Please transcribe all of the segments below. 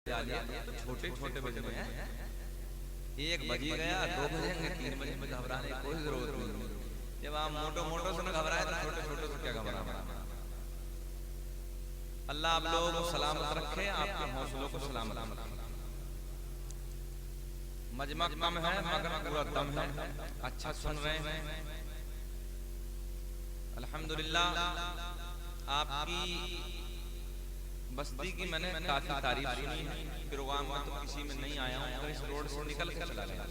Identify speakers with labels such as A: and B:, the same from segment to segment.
A: तो छोटे छोटे बजने हैं, 1 बज गया, 2 बजेंगे, 3 बजे में घबराने की कोई जरूरत नहीं। जब आप मोटो मोटो से न घबराए तो छोटे छोटे से क्या घबराना। अल्लाह आप लोगों को सलामत रखे, आपके हौसलों को सलामत रखे। मजमा कम है मगर पूरा दम है, अच्छा सुन रहे हैं अल्हम्दुलिल्लाह। आपकी बस्ती की मैंने काफी तारीफ सुनी है, प्रोग्राम में तो किसी में नहीं आया हूं, तो इस रोड से निकल के चला गया।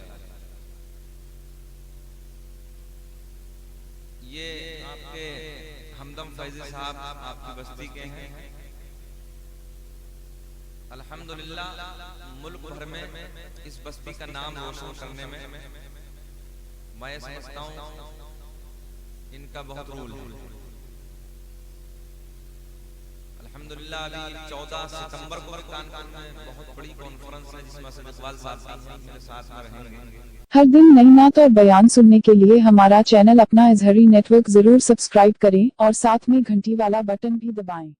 A: ये आपके हमदम फैजी साहब आपकी बस्ती के हैं। अल्हम्दुलिल्लाह मुल्क भर में इस बस्ती का नाम रोशन करने में मैं समझता हूँ इनका बहुत रोल है। अल्हम्दुलिल्लाह अभी 14 सितंबर को कानपुर में बहुत बड़ी कॉन्फ्रेंस है जिसमें असद इकबाल साहब मेरे साथ में रहेंगे।
B: हर दिन नई नात और बयान सुनने के लिए हमारा चैनल अपना इजहरी नेटवर्क जरूर सब्सक्राइब करें और साथ में घंटी वाला बटन भी दबाएं।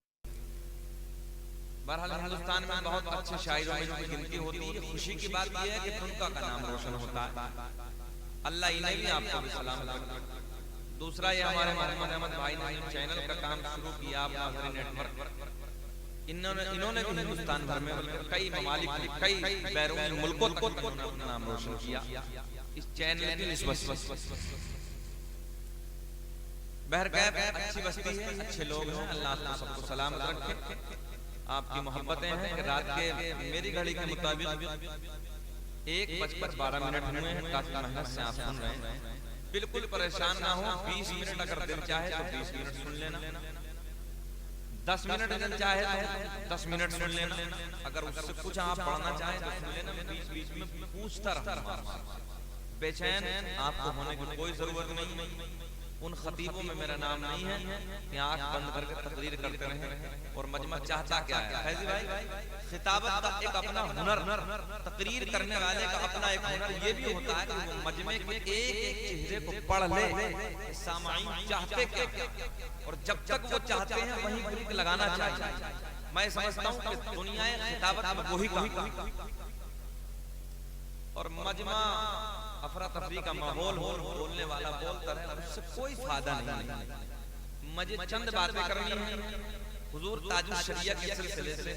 A: बहरहाल हिंदुस्तान में बहुत अच्छे शायरों की गिनती होती है। खुशी की बात यह है कि उनका का नाम रोशन होता है। अल्लाह इन्हें भी आपको भी सलामत रखे। दूसरा ये हमारे मोहम्मद अहमद भाई ने चैनल का काम शुरू किया अपना नेटवर्क, इन्होंने भी हिंदुस्तान भर में कई ममालिक में कई बैरूनी मुल्कों तक अपना नाम रोशन किया इस चैनल की निस्बत से। बहरकैफ अच्छी बस्ती है, अच्छे लोग हैं, अल्लाह सबको सलामत रखे। आपकी मोहब्बतें हैं कि रात के मेरी घड़ी के मुताबिक 1:12 हुए हैं। काफी मेहनत से आप सुन रहे हैं, बिल्कुल परेशान ना हो। 20 मिनट अगर दिल चाहे तो 20 मिनट सुन लेना, 10 मिनट दिल चाहे तो 10 मिनट सुन लेना। अगर उससे कुछ आप पढ़ना चाहें तो सुन लेना। बीच बीच में पूछता रहना, बेचैन आपको होने की कोई जरूरत नहीं। उन खतीबों में मेरा नाम नहीं है कि आंख बंद करके तकरीर करते रहे। और मजमा चाहता क्या है फैजी भाई, खिताबत का एक अपना हुनर, तकरीर करने वाले का अपना एक हुनर ये भी होता है कि वो मजमे के एक एक चेहरे को पढ़ ले। सामाईन चाहते क्या, और जब तक वो चाहते हैं वहीं क्लिक लगाना चाहिए। मैं समझता हूँ कि दुनिया खिताबत में वही काम, और मजमा अफरा तफरी का माहौल हो, बोलने वाला बोलता रहे, उससे कोई फायदा नहीं। मुझे चंद बातें करनी है हुजूर ताजुश शरिया के सिलसिले से।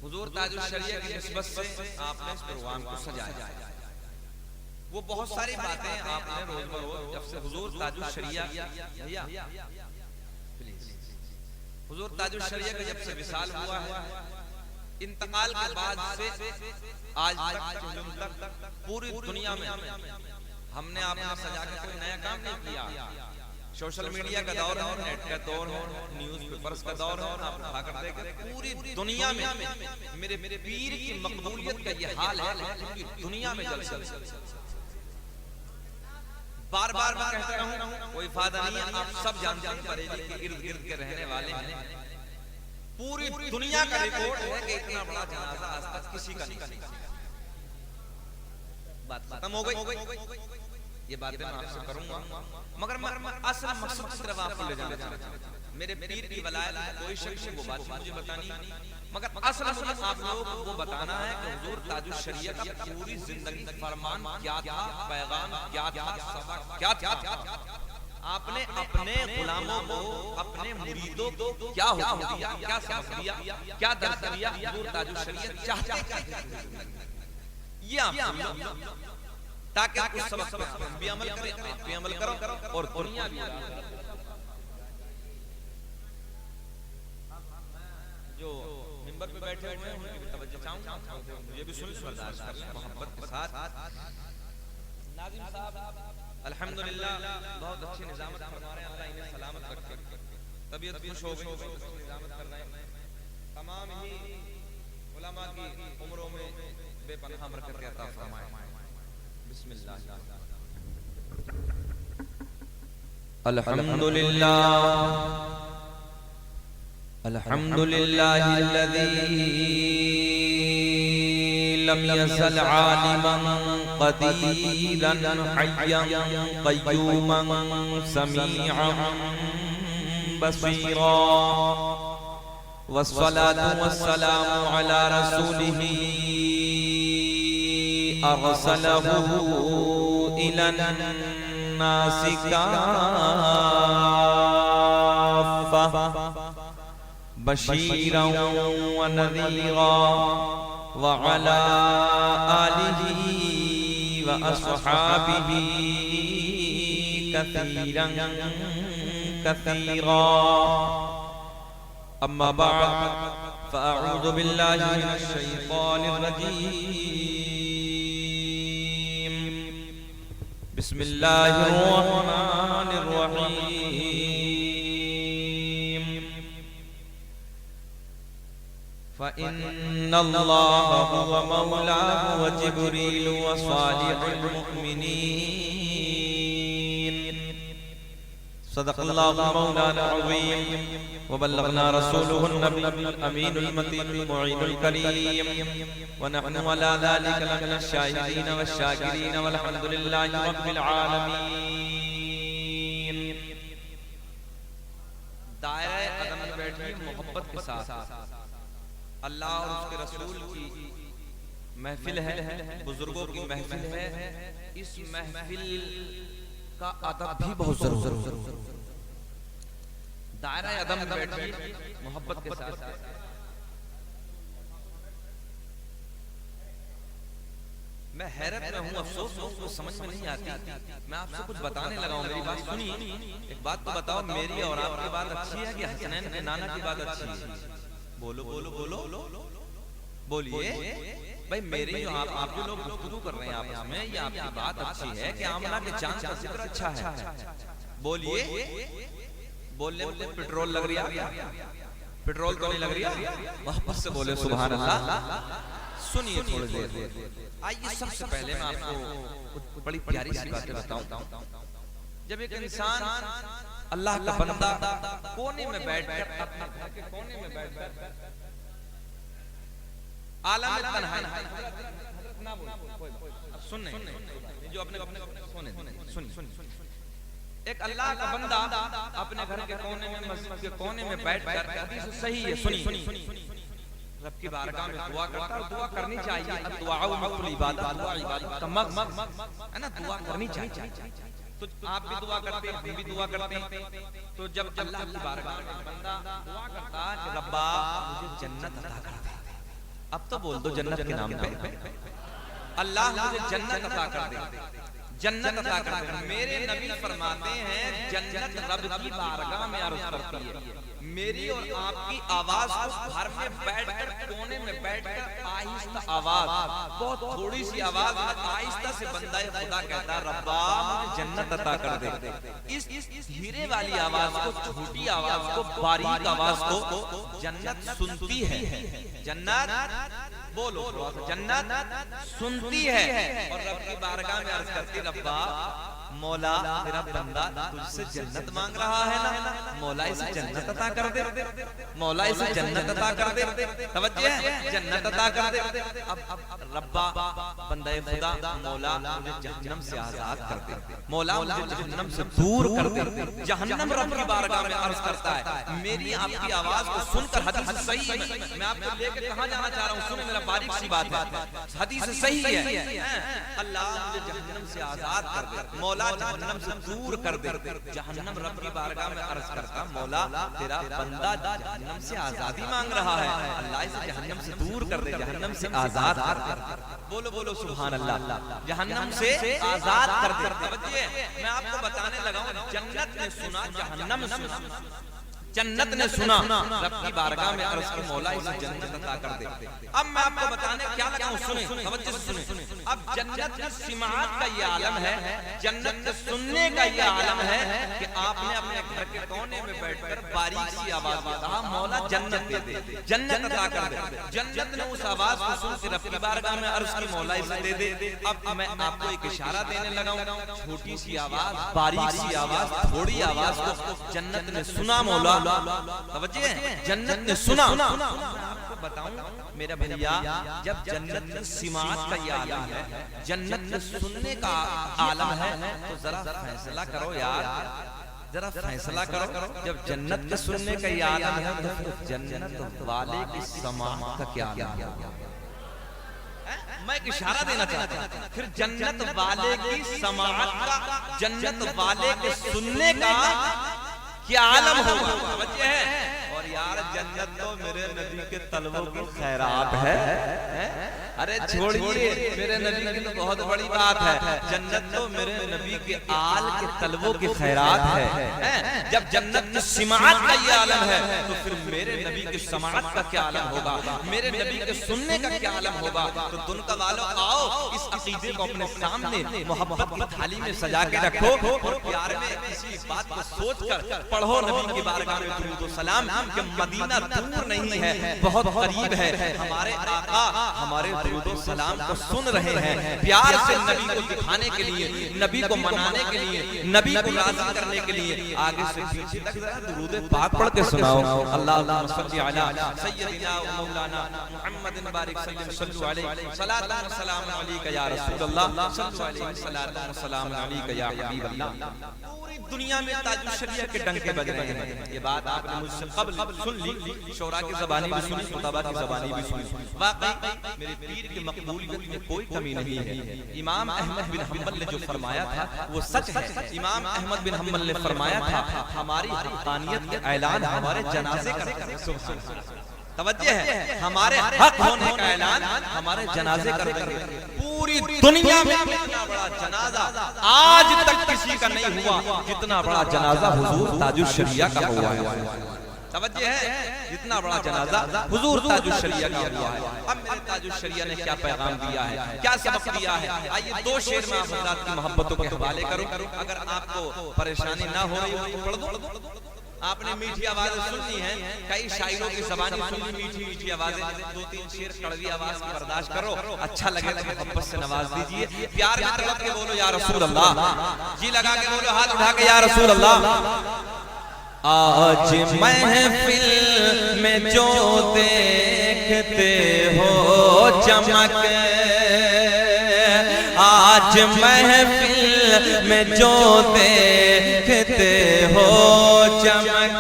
A: हुजूर ताजुश शरिया की निस्बत से आपने इस प्रोग्राम को सजाया। वो बहुत सारी बातें आपने रोज बरोज जब से हुजूर ताजुश शरिया भैया प्लीज, हुजूर ताजुश शरिया का जब से विसाल हुआ है, इंतकाल के बाद से आज तक पूरी दुनिया में हमने आपने सजा के कोई नया काम नहीं किया। सोशल मीडिया का दौर है, नेट का दौर है, न्यूज़ पेपर्स का दौर है। आप उठा कर देखें पूरी दुनिया में मेरे पीर की मकबूलियत का ये हाल है, पूरी दुनिया में जलसा। बार बार मैं कहता रहूं कोई फायदा नहीं है। आप सब जानते हैं बरेली के इर्द गिर्द के रहने वाले हैं, पूरी दुनिया का रिपोर्ट है कि इतना बड़ा जनाजा आज तक किसी का नहीं। बात खत्म हो गई। ये बातें मैं आपसे करूंगा, मगर मैं असल मकसद की तरफ आपको ले जाना चाहता हूं। मेरे पीर की वलायत कोई शक वो बात मुझे बतानी, मगर असल मुझे आप लोगों को वो बताना है कि हुजूर ताजुश शरिया का पूरी जिंदगी फरमान क्या था, पैगाम क्या था, सबक क्या था। आपने अपने गुलामों को, अपने मुरीदों को क्या हुक्म दिया, क्या सबक दिया, क्या दर्स दिया। हुजूर ताजुश शरिया चाहते ये आप ताकि कुछ सबक पे हम भी अमल करें, आप भी अमल करो और दुनिया भी। जो मिंबर पे बैठे हुए हैं उनकी भी तवज्जो चाहूंगा, मुझे भी सुन बर्दाश्त कर लें मोहब्बत के साथ। नाज़िम साहब अल्हम्दुलिल्लाह बहुत अच्छी निजामत फरमा रहे हैं, अल्लाह इन्हें सलामत रखे। तबीयत खुश हो गई, निजामत कर रहे हैं। तमाम ही उलमा की उम्रों में बेपनाह बरकत अता फरमाए। बिस्मिल्लाह। अल्हम्दुलिल्लाह अल्हम्दुलिल्लाहिल्लज़ी लम यज़ल आलिमन क़दीरन हय्यन क़य्यूमन समीअन बसीरा वस्सलातु वस्सलामु अला रसूलिही अरसलहु इलन नासि काफ़्फ़ा बशीरन व नज़ीरा व अला आलिही व अस्हाबिही कसीरन कसीरा। अम्मा बाद फ़अऊज़ु बिल्लाहि मिनश शैतानिर रजीम। बिस्मिल्लाहिर रहमानिर रहीम। फ़इन्नल्लाह हुवा मौलाहु व जिब्रील व सालिहुल मुअमिनीन। सदक़ल्लाहु मौलाना अज़ीम व बल्लगना रसूलुहुन नबियुल अमीनुल मतीनुल मुईनुल करीम व नहनु अला ज़ालिका लमिनश शाहिदीन वश्शाकिरीन वल्हम्दुलिल्लाहि रब्बिल आलमीन। दायरे अदम में बैठिए मोहब्बत के साथ। अल्लाह और उसके रसूल की महफिल है, बुजुर्गों की महफिल है। इस महफिल का अदब भी बहुत जरूरी है। दायरा अदब में बैठिए मोहब्बत के साथ। मैं हैरत में हूँ, अफसोस मुझको समझ में नहीं आती। मैं आपसे कुछ बताने लगा हूँ, मेरी बात सुनिए। एक बात तो बताओ, मेरी और आपकी बात अच्छी है कि हसनैन के नाना की बात अच्छी है? बोलो बोलो बोलो बोलिए भाई। मेरी जो आप जो लोग गुफ्तगू कर रहे हैं आपस में, ये आपकी बात अच्छी है कि आमना के चांद का जिक्र अच्छा है? बोलिए। बोलने में पेट्रोल लग रहा है? पेट्रोल तो नहीं लग रहा? वापस से बोले सुभान अल्लाह। सुनिए थोड़ी देर। आइए सबसे पहले मैं आपको बड़ी प्यारी सी बातें बताऊं। जब एक इंसान अल्लाह का बंदा कोने में बैठकर, अपने घर के कोने में बैठकर आलम तन्हाई ना बोल, सुन जो अपने सुन। एक अल्लाह का बंदा अपने घर के कोने में, मस्जिद के कोने में बैठकर, हदीस सही है, सुनी रब की बारगाह में दुआ करता है। दुआ करनी चाहिए। दुआ इबादत, दुआ इबादत का मकसद है ना, दुआ करनी चाहिए। तो आप भी दुआ करते हैं, हम भी दुआ करते हैं। तो जब अल्लाह की बारगाह में बंदा दुआ करता है कि रब्बा मुझे जन्नत अता कर दे। अब तो बोल दो जन्नत के नाम पे, अल्लाह मुझे जन्नत अता कर दे, जन्नत अता कर दे। मेरे नबी फरमाते हैं जन्नत रब की बारगाह में अर्ज करती है। मेरी और आपकी आवाज को घर में बैठकर, कोने में बैठकर आहिस्ता आवाज, बहुत थोड़ी सी आवाज, आहिस्ता से बंदा खुदा कहता है रब्बा मुझे जन्नत अता कर दे। इस हीरे वाली आवाज को, छोटी आवाज को, बारीक आवाज को जन्नत सुनती है। जन्नत बोलो, जन्नत सुनती है और रब की बारगाह में अर्ज करती रब्बा मौला तेरा बंदा तुझसे जन्नत मांग रहा है ना, मौला इसे जन्नत अता कर दे, मौला इसे जन्नत अता कर दे। तवज्जो है, जन्नत अता कर दे। अब रब्बा बंदा खुदा मौला मुझे जहन्नम से आजाद कर दे, मौला मुझे जहन्नम से दूर कर दे। जहन्नम रब की बारगाह में अर्ज करता है मेरी आपकी आवाज को सुनकर। हदीस सही है, मैं आपको लेकर कहां जाना चाह रहा हूं, सुने मेरा बारीक सी बात है। हदीस सही है, अल्लाह मुझे जहन्नम से आजाद कर दे, मौला जहन्नम से दूर कर दे। जहन्नम रब की बारगाह में अर्ज करता मौला तेरा बंदा जहन्नम से आजादी मांग रहा है, अल्लाह इसे जहन्नम से दूर कर दे, जहन्नम से आजाद कर दे। बोलो बोलो सुभान अल्लाह। जहन्नम से आजाद कर दे। मैं आपको बताने लगा हूं, जन्नत ने सुना, जहन्नम सुना। जन्नत ने सुना, रब की बारगाह में अर्ज की मौला इसे जन्नत अता कर दे। अब मैं आपको बताने क्या लगा हूं, सुने, तवज्जो से सुने। अब जन्नत की सिमात का ये आलम है, जन्नत के सुनने का ये आलम है कि आपने अपने घर के कोने में बैठकर बारीक सी आवाज में कहा मौला जन्नत दे दे, जन्नत अता कर दे। जन्नत ने उस आवाज को सुन के रब की बारगाह में अर्ज की मौला इसे दे दे। अब मैं आपको एक इशारा देने लगा हूं, छोटी सी आवाज, बारीक सी आवाज, थोड़ी आवाज को जन्नत ने सुना, मौला तवज्जो है, जन्नत ने सुना। आपको बताऊं मेरा भैया, जब जन्नत की सिमात का ये आलम है, जन्नत ने सुनने का आलम है, तो जरा फैसला करो यार, जरा फैसला करो, जब जन्नत के सुनने का ये आलम है तो फिर जन्नत वाले की समाअत का क्या आलम है? मैं एक इशारा देना चाहता हूं, फिर जन्नत वाले की समाअत का, जन्नत वाले के सुनने का क्या आलम होगा? वजह है। और यार जन्नत तो मेरे नबी के तलवों की खैरात है। अरे छोड़िए, मेरे नबी की तो बहुत बड़ी बात है, जन्नत तो मेरे नबी के आल के तलवों की खैरात है। जब जन्नत की समाअत का ये आलम है तो फिर मेरे नबी की समाअत का क्या आलम होगा, मेरे नबी के सुनने का क्या आलम होगा? तो दुनिया वालों आओ, इस अकीदे को अपने सामने मोहब्बत की थाली में सजा के रखो और प्यार में इसी बात को सोचकर पढ़ो नबी की बारगाह में दुरूद व सलाम कि मदीना दूर नहीं है, बहुत करीब है। हमारे आका हमारे दुरूद व सलाम को सुन रहे हैं, प्यार से नबी को दिखाने के लिए, नबी को मनाने के लिए, नबी को राज़ी करने के लिए आगे से पीछे तक दुरूद पाक पढ़ के सुनाओ। अल्लाहुम्मा सल्ली अला सय्यदिना व मौलाना मुहम्मदिन बारिक सल्लल्लाहु अलैहि सलातु व सलाम अलैका या रसूलल्लाह सल्लल्लाहु अलैहि सलातु व सलाम अलैका या हबीबल्लाह। पूरी दुनिया में ताजुल शरिया के डंके बज रहे हैं। ये बात आपने मुझसे कब्ल सुन ली, शोरा की ज़बानी भी सुनी, खुताबा की ज़बानी भी सुनी। वाकई मेरे पीर की मकबूलियत में कोई कमी नहीं है। इमाम अहमद बिन हम्बल ने जो फरमाया था वो सच है। इमाम अहमद बिन हम्बल ने फरमाया था, हमारी हक़ानियत का ऐलान हमारे जनाजे का करें। तवज्जो है, हमारे हक होने का ऐलान हमारे जनाजे कर देंगे। पूरी दुनिया में इतना बड़ा जनाजा आज तक किसी का नहीं हुआ जितना बड़ा जनाजा हुजूर ताजुल शरिया का हुआ है। तवज्जो है, जितना बड़ा जनाजा हुजूर ताजुल शरिया का हुआ है। अब मेरे ताजुल शरिया ने क्या पैगाम दिया है, क्या सबक दिया है, आइए दो शेर में आप हज़रात की मोहब्बतों के हवाले करो। अगर आपको परेशानी ना हो रही हो तो पढ़ दो। आपने मीठी आवाजें सुननी है, कई शायरों की ज़बानी सुनी, मीठी मीठी आवाजें, दो तीन शेर कड़वी आवाज की बर्दाश्त करो। अच्छा लगे तो मोहब्बत से नवाज दीजिए, प्यार में तड़प के बोलो या रसूल अल्लाह, जी लगा के बोलो, हाथ उठा के या रसूल अल्लाह। आज महफिल में जो देखते हो चमक, आज महफिल में जो देखते हो चमक,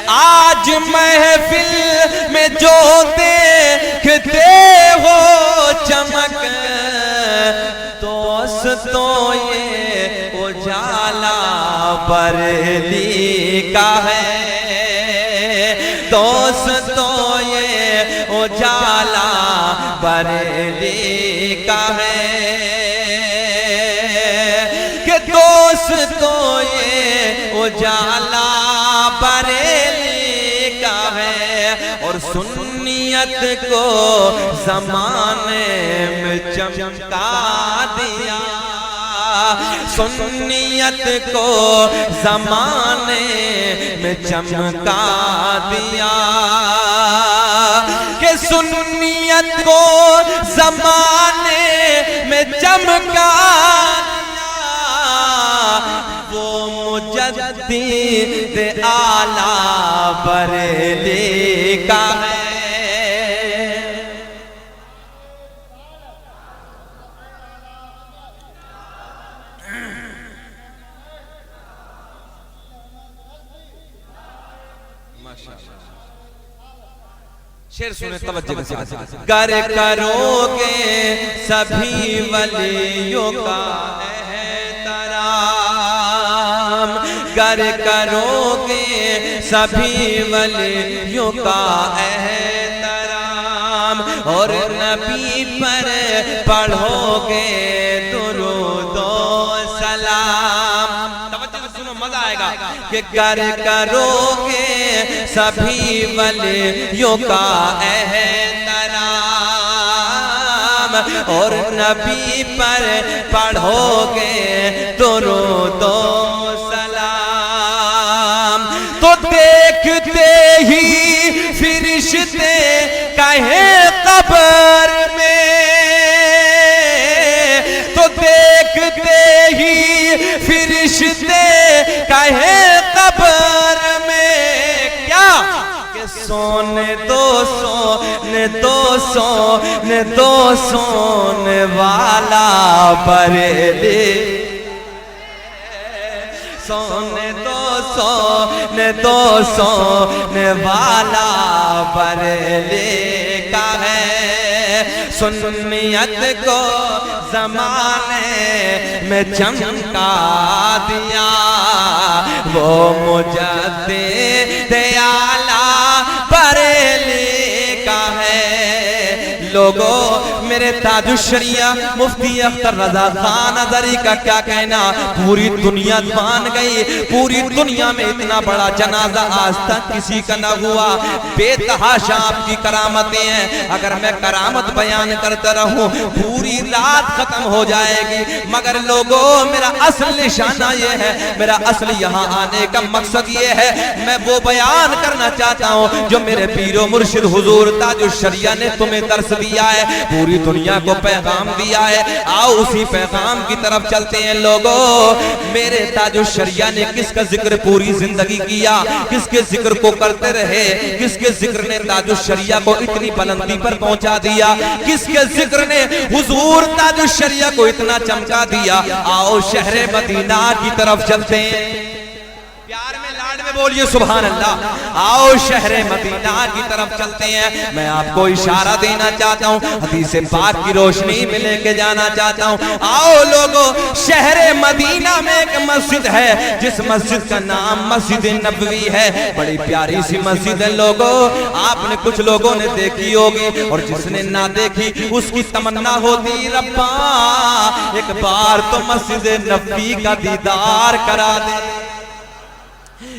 A: आज महफिल में जो देखते हो चमक, दोस्तों ये उजाला बरेली का है, दोस्तों ये उजाला बरेली का है, कि दोस्तों ये उजाला बरेली का है। और सुन्नियत को ज़माने में चमका दिया, सुन्नियत को ज़माने में चमका दिया, कि सुन्नियत को ज़माने में चमका दिया। वो मुजद्दिद आला बरेली का है। शेर सुने तवज्जो से, गर करोगे सभी वलियों का एहतराम, गर करोगे सभी वलियों का एहतराम, और नबी पर पढ़ोगे दुरूद व सलाम। तवज्जो से सुनो, मजा आएगा। कि गर करोगे सभी वलियों का एहतराम, और नबी पर पढ़ोगे दुरूद व सलाम, तो देखते ही फरिश्ते कहे कब्र में, तो देखते ही फरिश्ते कहे कब्र में, क्या कि सोने दो सोने दो सोने दो सोने वाला बरेली, सोने वाला बरेली का है। सुन्नियत को जमाने में चमका दिया वो मुजद्दिद आला बरेली का है। लोगों मेरे ताजुश्शरिया मुफ्ती अख्तर रजा खान अज़हरी का क्या कहना, पूरी दुनिया मान गई, पूरी दुनिया में इतना बड़ा जनाजा आज तक किसी का न हुआ। बेतहाशा आपकी करामतें हैं, अगर मैं करामत बयान करता रहूं पूरी रात खत्म हो जाएगी। मगर लोगों मेरा असल निशाना ये है, मेरा असल यहाँ आने का मकसद ये है, मैं वो बयान करना चाहता हूँ जो मेरे पीरो मुर्शिद हुजूर ताजुश्शरिया ने तुम्हें दर्स दिया है, पूरी दुनिया को पैगाम दिया है। आओ उसी पैगाम की तरफ चलते हैं। लोगों मेरे ताजुश्शरिया ने किसका जिक्र पूरी जिंदगी किया, किसके जिक्र को करते रहे, किसके जिक्र ने ताजुश्शरिया को इतनी बुलंदी पर पहुंचा दिया, किसके जिक्र ने हुजूर ताजुश्शरिया को इतना चमका दिया। आओ शहरे मदीना की तरफ चलते हैं। प्यार में लाड में बोलिए सुभान अल्लाह। आओ शहरे मदीना की तरफ चलते हैं। मैं आपको इशारा देना चाहता हूँ, हदीस पाक की रोशनी में लेके जाना चाहता हूँ। आओ लोगों शहरे मदीना में एक मस्जिद है, जिस मस्जिद का नाम मस्जिद नबवी है। बड़ी प्यारी सी मस्जिद है लोगों, आपने कुछ लोगों ने देखी होगी और जिसने ना देखी उसकी तमन्ना होती रब्बा एक बार तो मस्जिद नबवी का दीदार करा दे,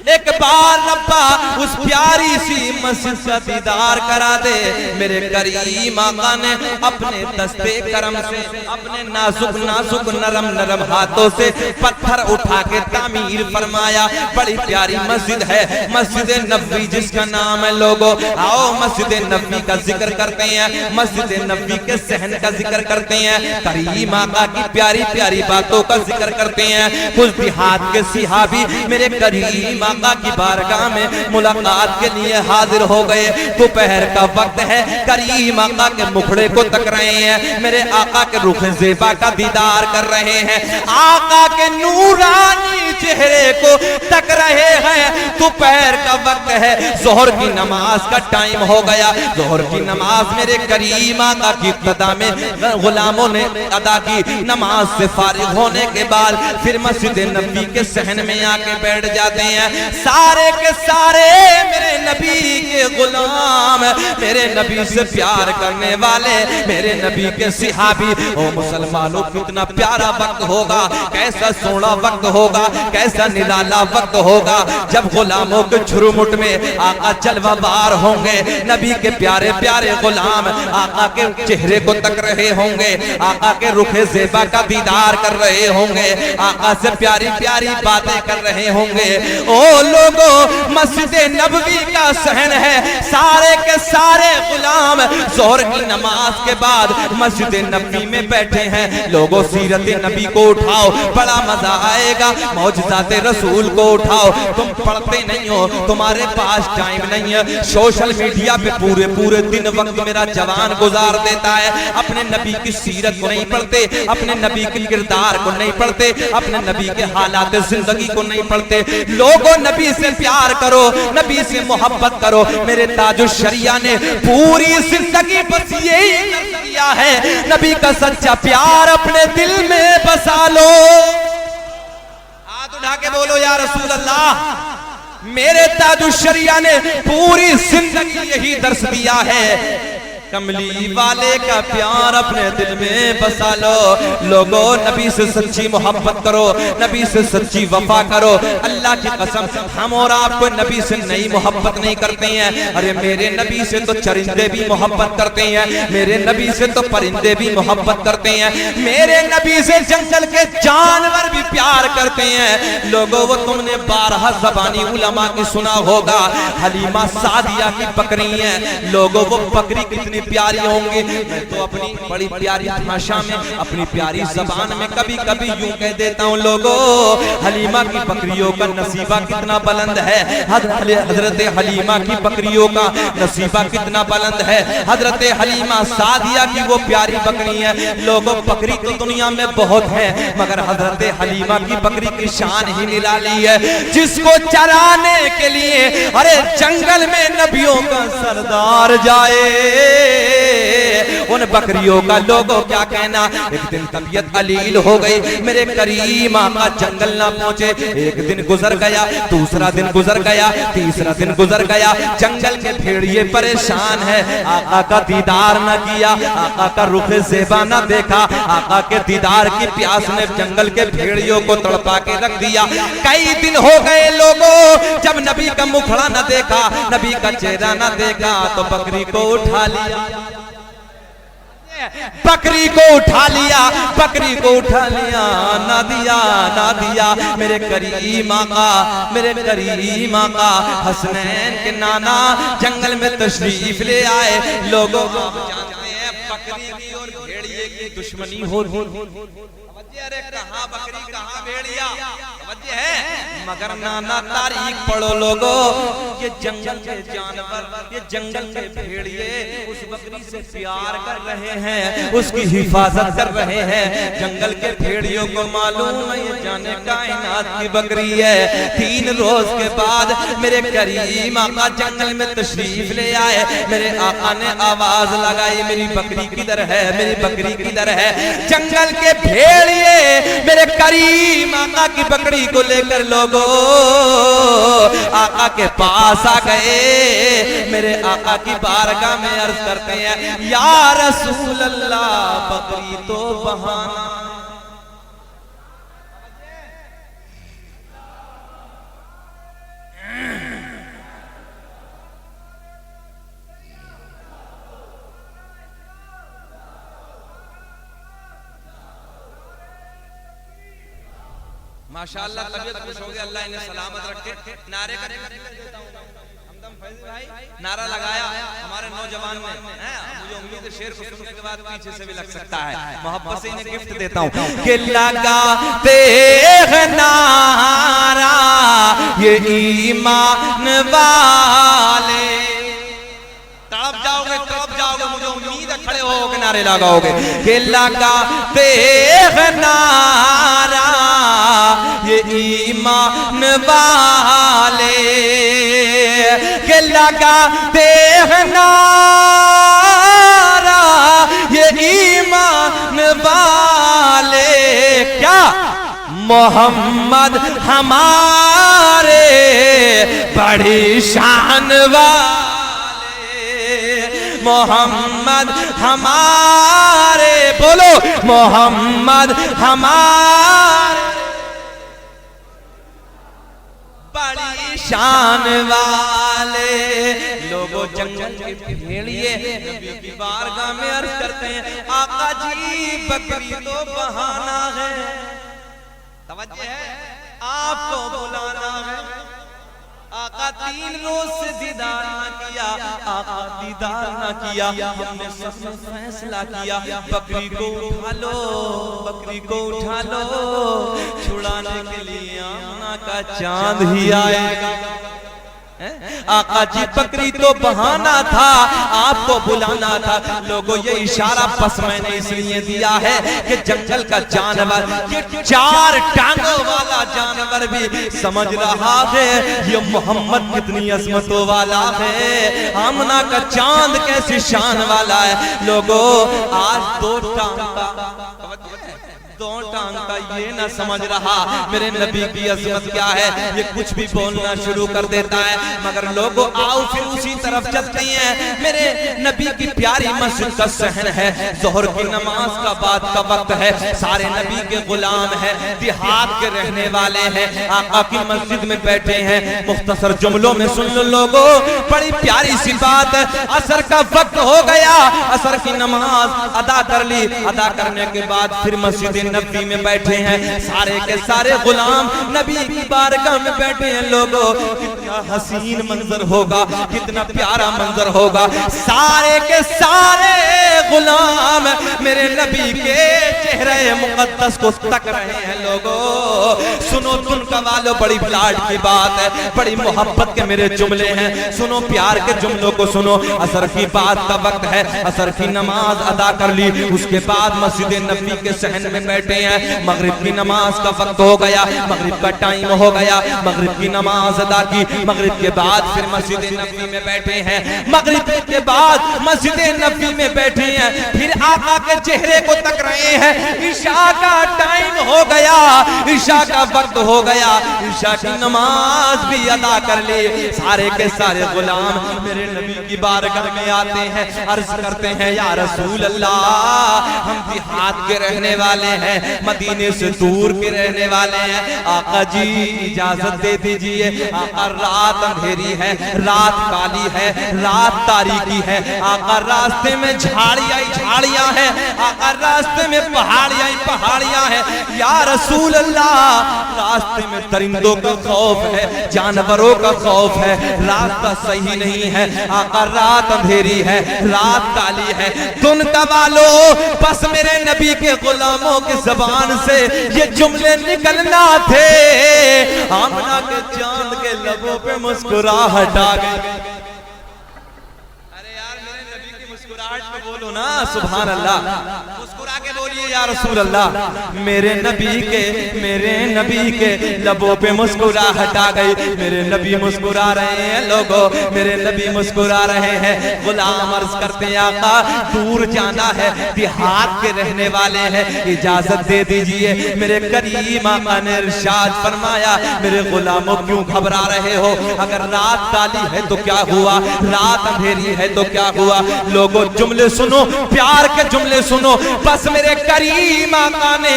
A: एक बार रब्बा उस प्यारी सी मस्जिद का दीदार करा दे। मेरे करीम आका ने अपने दस्ते करम से, अपने नाजुक नाजुक नरम नरम हाथों से पत्थर उठा के तामीर फरमाया। बड़ी प्यारी मस्जिद है मस्जिद नबवी जिसका नाम है। लोगों आओ मस्जिद नबवी का जिक्र करते हैं, मस्जिद नबवी के सहन का जिक्र करते हैं, करीम आका की प्यारी प्यारी बातों का जिक्र करते हैं। कुछ देहात के सिहाबी मेरे करीम आका की बारगाह में मुलाकात के लिए हाजिर हो गए। दोपहर का वक्त है, करीम आका के मुखड़े को तक रहे हैं, मेरे आका के रुख ज़ेबा का दीदार कर रहे हैं, आका के नूरानी चेहरे को तक रहे हैं। दोपहर का वक्त है, जोहर की नमाज का टाइम हो गया। जोहर की नमाज मेरे करीम आका की इब्तिदा में गुलामों ने अदा की। नमाज से फारिग होने के बाद फिर मस्जिद नबी के सहन में आके बैठ जाते हैं। सारे के सारे मेरे नबी के गुलाम, मेरे नबी से प्यार करने वाले, मेरे नबी के सिहाबी। ओ मुसलमानों कितना प्यारा वक्त होगा, कैसा सोना वक्त होगा, कैसा निराला वक्त होगा जब गुलामों के झुरमुट में आका जलवाबार होंगे। नबी के प्यारे प्यारे गुलाम आका के चेहरे को तक रहे होंगे, आका के रुखे ज़ेबा का दीदार कर रहे होंगे, आका से प्यारी प्यारी बातें कर रहे होंगे। ओ लोगों मस्जिद नबवी का सहन है, सारे के सारे गुलाम जोहर की नमाज के बाद मस्जिद नबवी में बैठे हैं। लोगों सीरत नबी को उठाओ, बड़ा मजा आएगा। मौजज़ात रसूल को उठाओ, तुम पढ़ते नहीं हो, तुम्हारे पास टाइम नहीं है। सोशल मीडिया पे पूरे पूरे दिन वक्त मेरा जवान गुजार देता है, अपने नबी की सीरत को नहीं पढ़ते, अपने नबी के किरदार को नहीं पढ़ते, अपने नबी के हालात जिंदगी को नहीं पढ़ते। लोगों नबी से प्यार करो, नबी से मोहब्बत करो। मेरे ताजुश्शरिया ने पूरी जिंदगी बस यही किया है, नबी का सच्चा प्यार अपने दिल में बसा लो। हाथ उठा के बोलो या रसूल अल्लाह। मेरे ताजुश्शरिया ने पूरी जिंदगी यही दर्श दिया है, कमली वाले का प्यार अपने दिल में बसा लो। लोगों नबी से सच्ची मोहब्बत करो, नबी से सच्ची वफा करो। अल्लाह की कसम हम और आपको नबी से नई मोहब्बत नहीं करते हैं। अरे मेरे नबी से तो चरिंदे भी मोहब्बत करते हैं, मेरे नबी से तो परिंदे भी मोहब्बत करते हैं, मेरे नबी से जंगल के जानवर भी प्यार करते हैं। लोगों वो तुमने 12 ज़बानी उलमा की सुना होगा, हलीमा सादिया की बकरी है। लोगों वो बकरी कितनी कितनी प्यारी होंगी। मैं तो अपनी बड़ी प्यारी भाषा में, अपनी प्यारी ज़बान में कभी कभी यूं कह देता हूँ लोगों, हलीमा की बकरियों का नसीबा कितना बुलंद है। हजरत हलीमा की बकरियों का नसीबा कितना बुलंद है। हजरत हलीमा सादिया की वो प्यारी बकरी है। लोगों, बकरी तो दुनिया में बहुत है, मगर हजरत हलीमा की बकरी की शान ही निराली है, जिसको चराने के लिए अरे जंगल में नबियों का सरदार जाए। उन बकरियों का लोगों क्या कहना। एक दिन तबीयत अलील हो गई, मेरे करीम आका जंगल ना पहुंचे। एक दिन गुजर गया, दूसरा दिन गुजर गया, तीसरा दिन गुजर गया, जंगल के भेड़िए परेशान है। आका का दीदार न किया, आका का रुख ज़ेबा न देखा। आका के दीदार की प्यास ने जंगल के भेड़ियों को तड़पा के रख दिया। कई दिन हो गए लोगों, जब नबी का मुखड़ा न देखा, नबी का चेहरा न देखा, तो बकरी को उठा लिया, बकरी को उठा लिया, बकरी को उठा लिया, ना दिया, ना दिया। मेरे करीम आका, मेरे करीम आका हसनैन के नाना जंगल में तशरीफ ले आए। लोगों को जानते हैं बकरी की और भेड़िए की दुश्मनी हो। अरे कहाँ बकरी कहाँ भेड़िया है, मगर नाना तारीख पढ़ो लोगो। ये जंगल के जानवर, ये जंगल के भेड़िए उस बकरी से प्यार कर रहे हैं, उसकी हिफाजत कर रहे हैं। जंगल के भेड़ियों को मालूम है ये जाने कायनात की बकरी है। 3 रोज के बाद मेरे करीम आका जंगल में तशरीफ ले आए। मेरे आका ने आवाज लगाई, मेरी बकरी किधर है, मेरी बकरी किधर है। जंगल के भेड़िए मेरे करीम आका की बकरी को लेकर लोगों आका के पास आ गए। मेरे आका की बारगाह में अर्ज करते हैं, या रसूल अल्लाह बकरी तो बहाना। माशाअल्लाह तबीयत खुश हो गई, अल्लाह इन्हें सलामत रखे। नारे का हमदम फैज़ भाई नारा लगाया हमारे नौजवान ने, मुझे उम्मीद है शेर को सुनने के बाद पीछे से भी लग सकता है। मोहब्बत से इन्हें गिफ्ट देता हूँ कि लगाते हैं नारा ये ईमान वाले। तड़प जाओगे, तड़प जाओगे, मुझे उम्मीद है खड़े होगे नारे लगाओगे कि लगाते हैं नारा ये ईमान वाले, के लगाते हैं नारा ये ईमान वाले। क्या मोहम्मद हमारे बड़ी शान वाले, मोहम्मद हमारे, बोलो मोहम्मद हमारे बड़ी शान वाले। लोगों जंगल के भेड़िए नबी की बारगाह में अर्ज करते हैं, आका जी बकरी तो बहाना है, तवज्जो है, आपको बुलाना है। आका 3 रोज से दीदार ना किया, आका दीदार ना किया। हमने सब फैसला किया, बकरी को उठा लो, बकरी को उठा लो, छुड़ाने के लिए आमना का चांद ही आएगा। आका जी बकरी तो बहाना था, आपको बुलाना था। लोगों ये इशारा बस मैंने इसलिए दिया है कि जंगल का जानवर, ये 4 टांगों वाला जानवर भी समझ रहा है ये मोहम्मद कितनी अजमतों वाला है, आमना का चांद कैसी शान वाला है। लोगों आज 2 टांग का, 2 टांग का ये ना समझ रहा मेरे नबी की अजमत क्या है, ये कुछ भी बोलना शुरू कर देता है। मगर लोगों आओ फिर उसी तरफ चलते हैं। मेरे नबी की प्यारी मस्जिद का सहन है, जोहर की नमाज का बाद का वक्त है, सारे नबी के गुलाम हैं, देहात के रहने वाले हैं, आका की मस्जिद में बैठे हैं। मुख्तसर जुमलों में सुन लो लोगों, बड़ी प्यारी सी बात है। असर का वक्त हो गया, असर की नमाज अदा कर ली, अदा करने के बाद फिर मस्जिद नबी में बैठे हैं, सारे के सारे गुलाम नबी की बारगाह में बैठे हैं। लोगों, कितना हसीन मंजर होगा, कितना प्यारा मंजर होगा। सारे के सारे गुलाम मेरे नबी के चेहरे मुकद्दस को तक रहे हैं। लोगों सुनो, तुम वालों, बड़ी लाड की बात है, बड़ी मोहब्बत के मेरे जुमले हैं। सुनो, प्यार के जुमलों को सुनो। असर की बात का वक्त है, असर की नमाज अदा कर ली, उसके बाद मस्जिद नबी के सहन में बैठे हैं। मगरिब की नमाज का वक्त हो गया, मगरिब का टाइम हो गया, मगरिब की नमाज अदा की। मगरिब के बाद फिर मस्जिद नबी में बैठे हैं, मगरिब के बाद मस्जिद नबी में बैठे हैं, फिर आका के चेहरे को तक रहे हैं। ईशा का टाइम हो गया, ईशा का वक्त हो गया, ईशा की नमाज भी अदा कर ली। सारे के सारे गुलाम मेरे नबी की बारगाह में आते हैं, अर्ज करते हैं, या रसूल अल्लाह, हम देहात के रहने वाले हैं, मदीने से दूर के रहने वाले हैं। आका जी इजाजत दे दीजिए। आका, रात अंधेरी है, रात काली है, रात तारीकी है। आका, रास्ते में झाड़ियां हैं, आका रास्ते में पहाड़ियां हैं। या रसूल अल्लाह, रास्ते में परिंदों का खौफ है, जानवरों का खौफ है, रास्ता सही नहीं है। आका, रात अंधेरी है, रात काली है। तुम कवालो, बस मेरे नबी के गुलामों की ज़बान से ये जुमले निकलना थे। आमना के चांद के लबों पे मुस्कुराहट आ गई। बोलो ना सुभान अल्लाह, मुस्कुरा के बोलिए या रसूल अल्लाह। मेरे नबी के लबों पे मुस्कुराहट आ गई। मेरे नबी मुस्कुरा रहे हैं। लोगों, मेरे नबी मुस्कुरा रहे हैं। गुलाम अर्ज करते हैं, आका दूर जाना है, देहात के रहने वाले हैं, इजाजत दे दीजिए। मेरे करीम आका ने इरशाद फरमाया, मेरे गुलामों क्यों घबरा रहे हो? अगर रात काली है तो क्या हुआ, रात अंधेरी है तो क्या हुआ? लोगों जुमले सुनो, प्यार के जुमले सुनो। बस मेरे करीम आका ने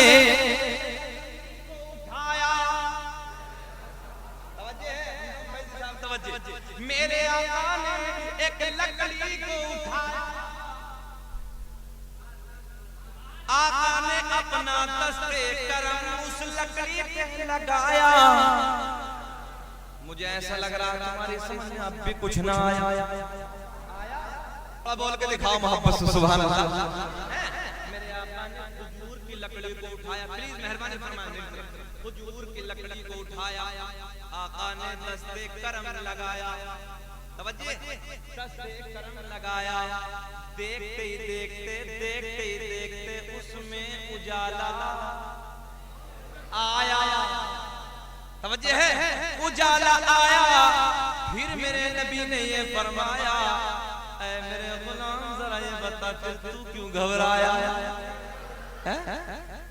A: मेरे आका ने एक लकड़ी को उठाया। आका ने अपना दस्ते करम उस लकड़ी पे लगाया। मुझे ऐसा लग रहा है तुम्हारे सामने अब भी कुछ ना आया। बोल के दिखाओ मोहब्बत से सुभान अल्लाह। मेरे आका ने खजूर की लकड़ी को उठाया। प्लीज मेहरबानी फरमाइए। खजूर की लकड़ी को उठाया, आका ने दस्ते करम लगाया। तवज्जो, दस्ते करम लगाया। देखते ही देखते उसमें उजाला आया। तवज्जो है, उजाला आया। फिर मेरे नबी ने ये फरमाया, मेरे गुलाम जरा ये बता तू क्यों घबराया?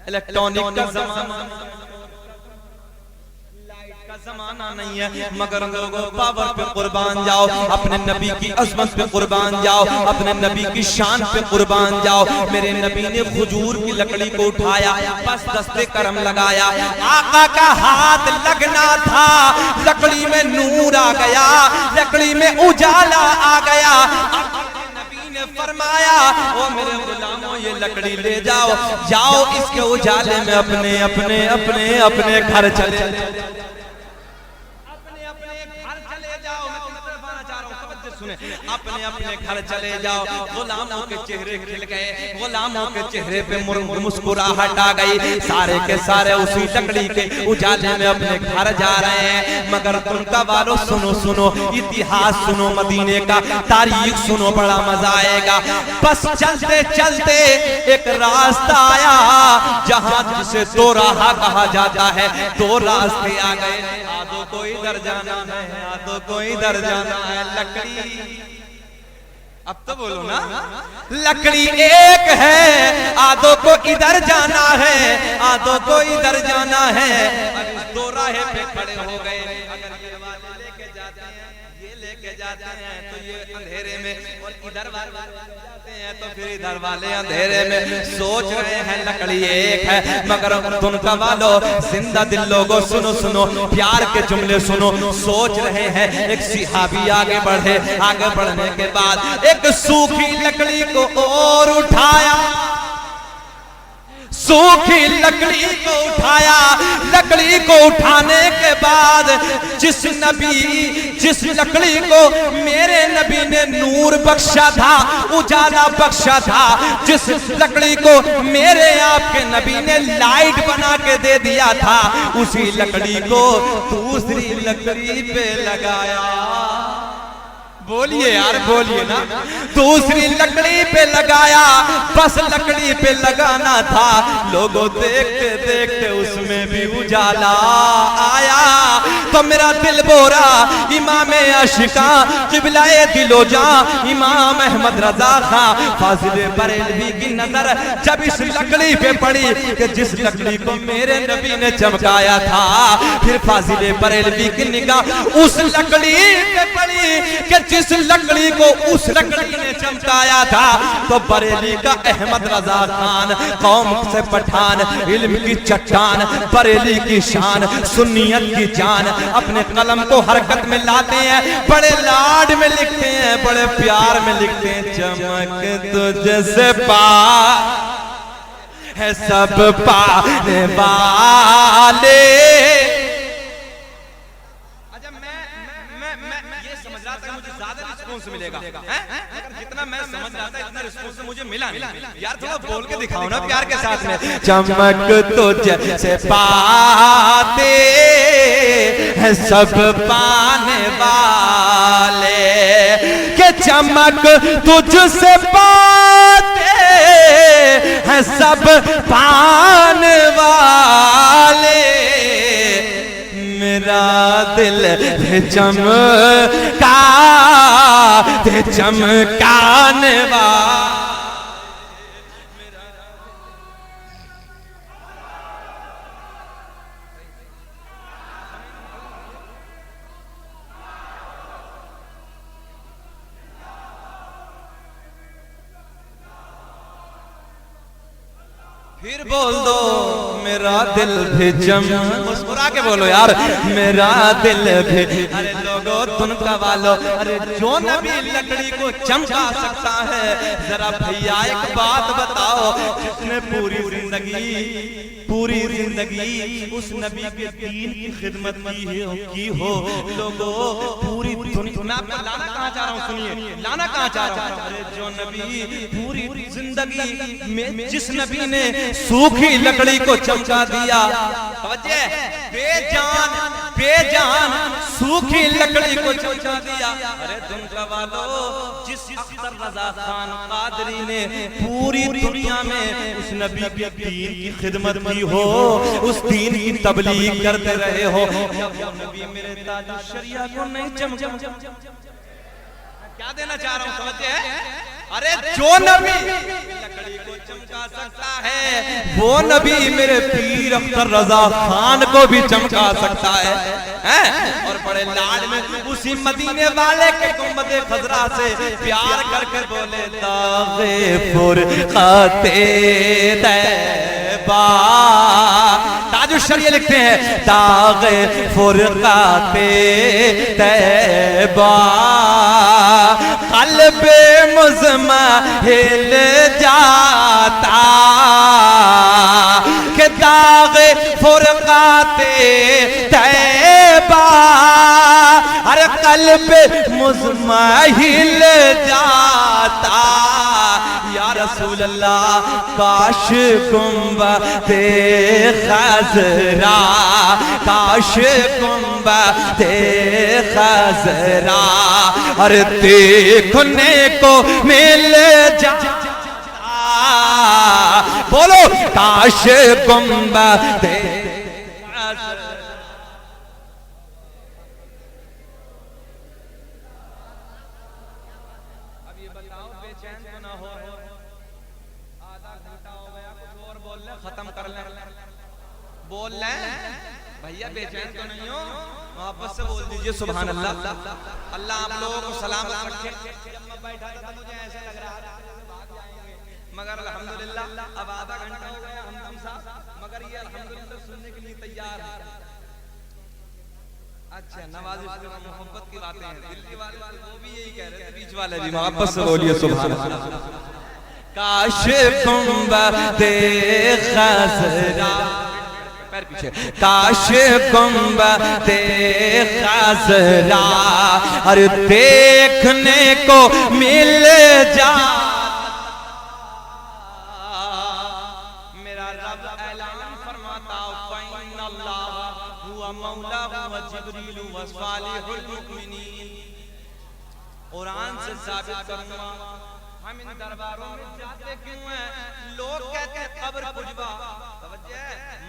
A: इलेक्ट्रॉनिक का जमाना, लाइट का जमाना नहीं है, मगर लोगों पावर पे कुर्बान जाओ, अपने नबी की अजमत पे कुर्बान जाओ, अपने नबी की शान पे कुर्बान जाओ। मेरे नबी ने खजूर की लकड़ी को उठाया, बस दस्ते करम लगाया। आका का हाथ लगना था, लकड़ी में नूर आ गया, लकड़ी में उजाला आ गया। नबी ने फरमाया, ओ मेरे गुलामों ये लकड़ी ले जाओ, जाओ इसके उजाले में अपने अपने अपने अपने घर चले अपने अपने घर चले जाओ। गुलामों के चेहरे खिल गए, गुलामों के चेहरे पे मुस्कुराहट आ गई। सारे के सारे उसी लकड़ी के उजाले में अपने घर जा रहे हैं। मगर तुम का वालों सुनो सुनो, इतिहास सुनो मदीने का, तारीख सुनो, बड़ा मजा आएगा। बस चलते चलते एक रास्ता आया जहाँ जिसे दो राह कहा जाता है। दो रास्ते आ गए, आधो को इधर जाना है, आधो को इधर जाना है। लकड़ी, अब तो बोलो ना, लकड़ी एक है, आधो को इधर जाना है, आधो को इधर जाना है। दो राहें पे खड़े हो गए। अगर ये वाले लेके जाते हैं, ये लेके जाते हैं तो ये अंधेरे में, और इधर वाले जाते हैं तो फिर इधर वाले अंधेरे में। सोच रहे हैं लकड़ी एक है, मगर तुम का वालो जिंदा दिल लोगों सुनो सुनो, प्यार के जुमले सुनो। सोच रहे हैं, एक सिहाबी आगे बढ़े, आगे बढ़ने के बाद एक सूखी लकड़ी को और उठाया, सूखी लकड़ी को उठाया। लकड़ी को उठाने के बाद जिस लकड़ी को मेरे नबी ने नूर बख्शा था, उजाला बख्शा था, जिस लकड़ी को मेरे आपके नबी ने लाइट बना के दे दिया था, उसी लकड़ी को दूसरी लकड़ी पे लगाया। बोलिए यार, बोलिए ना। दूसरी लकड़ी पे लगाया, बस लकड़ी पे लगाना था। लोगों देखते देखते उसमें भी उजाला आया। तो मेरा दिल बोरा इमाम आशिका क़िबला-ए दिलो जां इमाम अहमद रजा खां फाजिल बरेलवी की नजर जब इस लकड़ी पे पड़ी कि जिस लकड़ी को मेरे नबी ने चमकाया था, फिर फाजिल बरेलवी की निगाह उस लकड़ी पे पड़ी कि जिस लकड़ी को उस लकड़ी ने चमकाया था। तो बरेली का अहमद रजा खान, कौम से पठान, इल्म की चट्टान, बरेली की शान, सुन्नियत की जान, अपने कलम को हरकत में लाते हैं, बड़े लाड में लिखते हैं, बड़े प्यार में लिखते हैं। चमक तुझसे पा है सब पाने वाले। मिलेगा जितना मैं समझ रहा था इतना रिस्पॉन्स मुझे मिला नहीं। यार थोड़ा बोल के दिखाओ ना प्यार के साथ में। चमक तुझसे पाते हैं सब पाने वाले, के चमक तुझसे पाते हैं सब पाने वाले। मेरा दिल चमका ते चमकाने वाला। फिर बोल दो मेरा दिल भी मुस्कुरा के बोलो यार, मेरा दिल भी। अरे लोगो तुनका वालो, अरे जो नबी लकड़ी को चमका सकता है, जरा भैया एक बात बताओ, जिसने पूरी जिंदगी उस नबी के दीन की खिदमत की हो। लोगो पूरी दुनिया में आपको लाना कहाँ चाह रहा हूँ, सुनिए लाना कहाँ चाह रहा हूँ। अरे जो नबी पूरी जिंदगी में जिस नबी ने सूखी लकड़ी को चमका दिया, बेजान सूखी लकड़ी को चमका दिया। अरे दुनिया वालों, जिस अख्तर रजा खान कादरी ने पूरी दुनिया में उस नबी के दीन की खिदमत की हो, उस दीन की तबलीग करते रहे हो, नबी मेरे ताज शरिया को नहीं चमका। क्या देना चाह रहा हूँ समझे? अरे जो नबी लकड़ी को चमका सकता है, वो नबी मेरे पीर अख्तर रजा खान को भी चमका सकता है। और बड़े लाड में उसी मदीने वाले के गुंबदे खजरा से प्यार करके बोले, तागे फुरकाते तैबा। ताजुश शरीय लिखते हैं, तागे फुरकाते तैबा कल्बे मुज़महिल जाता, के दागे फुरकाते तैबा। अरे कल्बे मुज़महिल जाता। या रसूल अल्लाह, काश गुंबदे खज़रा, काश गुंबदे खज़रा अरे देखने को मिल जाता। बोलो काश गुंबदे। अब ये बताओ बेचैन तो ना हो, आधा घंटा हो गया, कुछ और बोल ले, खत्म कर ले, बोल ले भैया, बेचैन तो नहीं हो, वापस से बोल दीजिए सुभान अल्लाह। अल्लाह आप लोगों को सलामत रखे। जब मैं बैठा था मुझे ऐसे लग रहा था भाग जाएंगे, मगर अल्हम्दुलिल्लाह अब आधा घंटा हो गया हम साहब, मगर ये अल्हम्दुलिल्लाह सुनने के लिए तैयार है। अच्छा नवाज़िश मोहब्बत की बातें हैं, दिल की बातें वो भी यही कह रहे थे, बीच वाले भी वापस से बोलिए सुभान अल्लाह। काश गुंबदे खज़रा, पैर पीछे, काश गुंबदे खज़रा और देखने को मिल जा। मेरा रब ऐलान फरमाता फ़इन्नल्लाह हुवा मौला व जिब्रील व सालिहुल मुमिनीन। कुरान से साबित करूंगा हम इन दरबारों में जाते क्यों हैं। लोग कहते हैं कब्र पुजवा,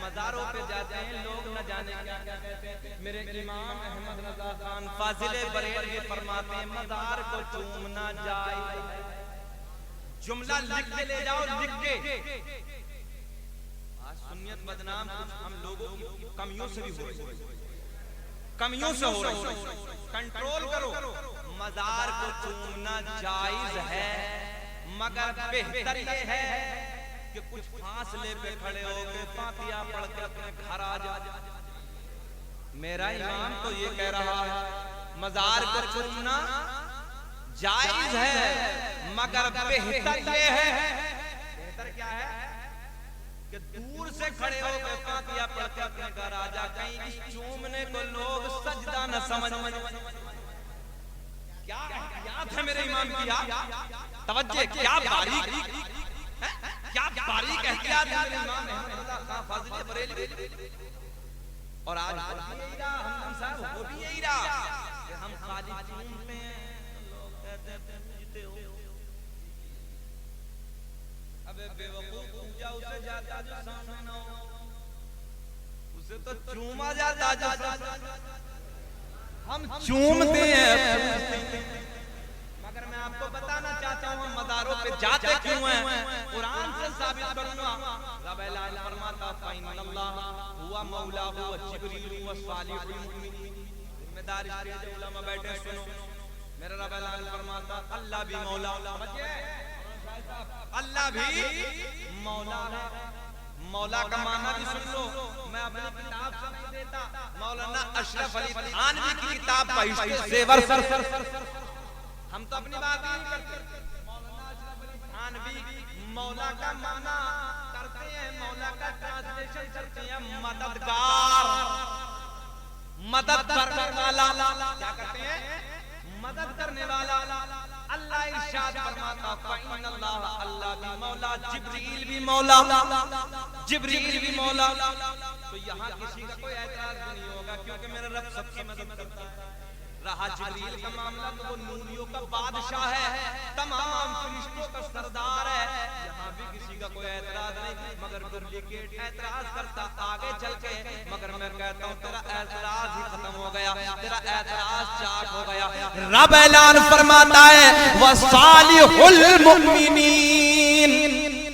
A: मज़ारों पे जाते हैं लोग, न जाने क्या क्या कहते हैं। मेरे इमाम अहमद रज़ा खान फाजिले बरेलवी फरमाते हैं मज़ार को चूमना जायज़। जुमला लिख के ले जाओ, लिख के। आज सुन्नियत बदनाम हम लोगों की कमियों से भी हो रही है, कमियों से हो रही है। कंट्रोल करो। मज़ार को चूमना जायज है, मगर बेहतर ये है कि कुछ फासले पे खड़े होकर फातिहा पढ़ के अपने घर आ जा। मेरा इमाम तो ये कह रहा है मज़ार को चूमना जायज है, मगर बेहतर ये है, बेहतर क्या है कि दूर से खड़े होकर फातिहा पढ़ के अपने घर आ जा। कहीं इस चूमने को लोग सजदा न समझ। क्या याद है मेरे इमाम की? तवज्जो, क्या बारीक, क्या बारीक एहतियात है मेरे इमाम फाजिल बरेलवी। और आज हम साहब वो भी यही रहा कि हम खाली चूमते हैं, लोग कहते हैं पूजते हो। अबे बेवकूफ, पूजा उसे जाता जो सामने न हो, उसे तो चूमा जाता जो हम चूमते हैं। मगर मैं आपको बताना चाहता हूँ मज़ारों पे जाते क्यों हैं। कुरान से साबित करूंगा। रब ऐलान फरमाता फ़इन्नल्लाह हुवा मौला व जिब्रील व सालिहुल मुमिनीन। जिम्मेदार स्टेज उलमा बैठे सुनो। मेरा रब ऐलान फरमाता अल्लाह भी मौला, अल्लाह भी मौला है। मौला का माना भी सुन लो। मैं अपनी किताब से नहीं देता, मौलाना अशरफ अली थानवी की किताब पढ़िए, ज़ेवर सर। हम तो अपनी बात नहीं करते। मौलाना अशरफ अली थानवी मौला का माना करते हैं, मौला का ट्रांसलेशन करते हैं मददगार, मदद करने वाला। क्या कहते हैं? मदद करने वाला। अल्लाह इरशाद फरमाता फ़इन्नल्लाह, अल्लाह भी मौला, जिब्रील भी मौला, जिब्रील भी मौला। तो यहाँ किसी का कोई ऐतराज नहीं होगा, क्योंकि मेरा रब सबकी मदद करता है। रहा जिब्रील का मामला तो वो नूरियों का बादशाह है, तमाम फरिश्तों का सरदार है। यहाँ भी किसी का कोई ऐतराज नहीं, मगर डुप्लीकेट ऐतराज करता आगे चल के। मगर मैं कहता हूँ तेरा ऐतराज ही खत्म हो गया, तेरा ऐतराज चाक हो गया। रब ऐलान फरमाता है वसालिहुल मुमिनीन,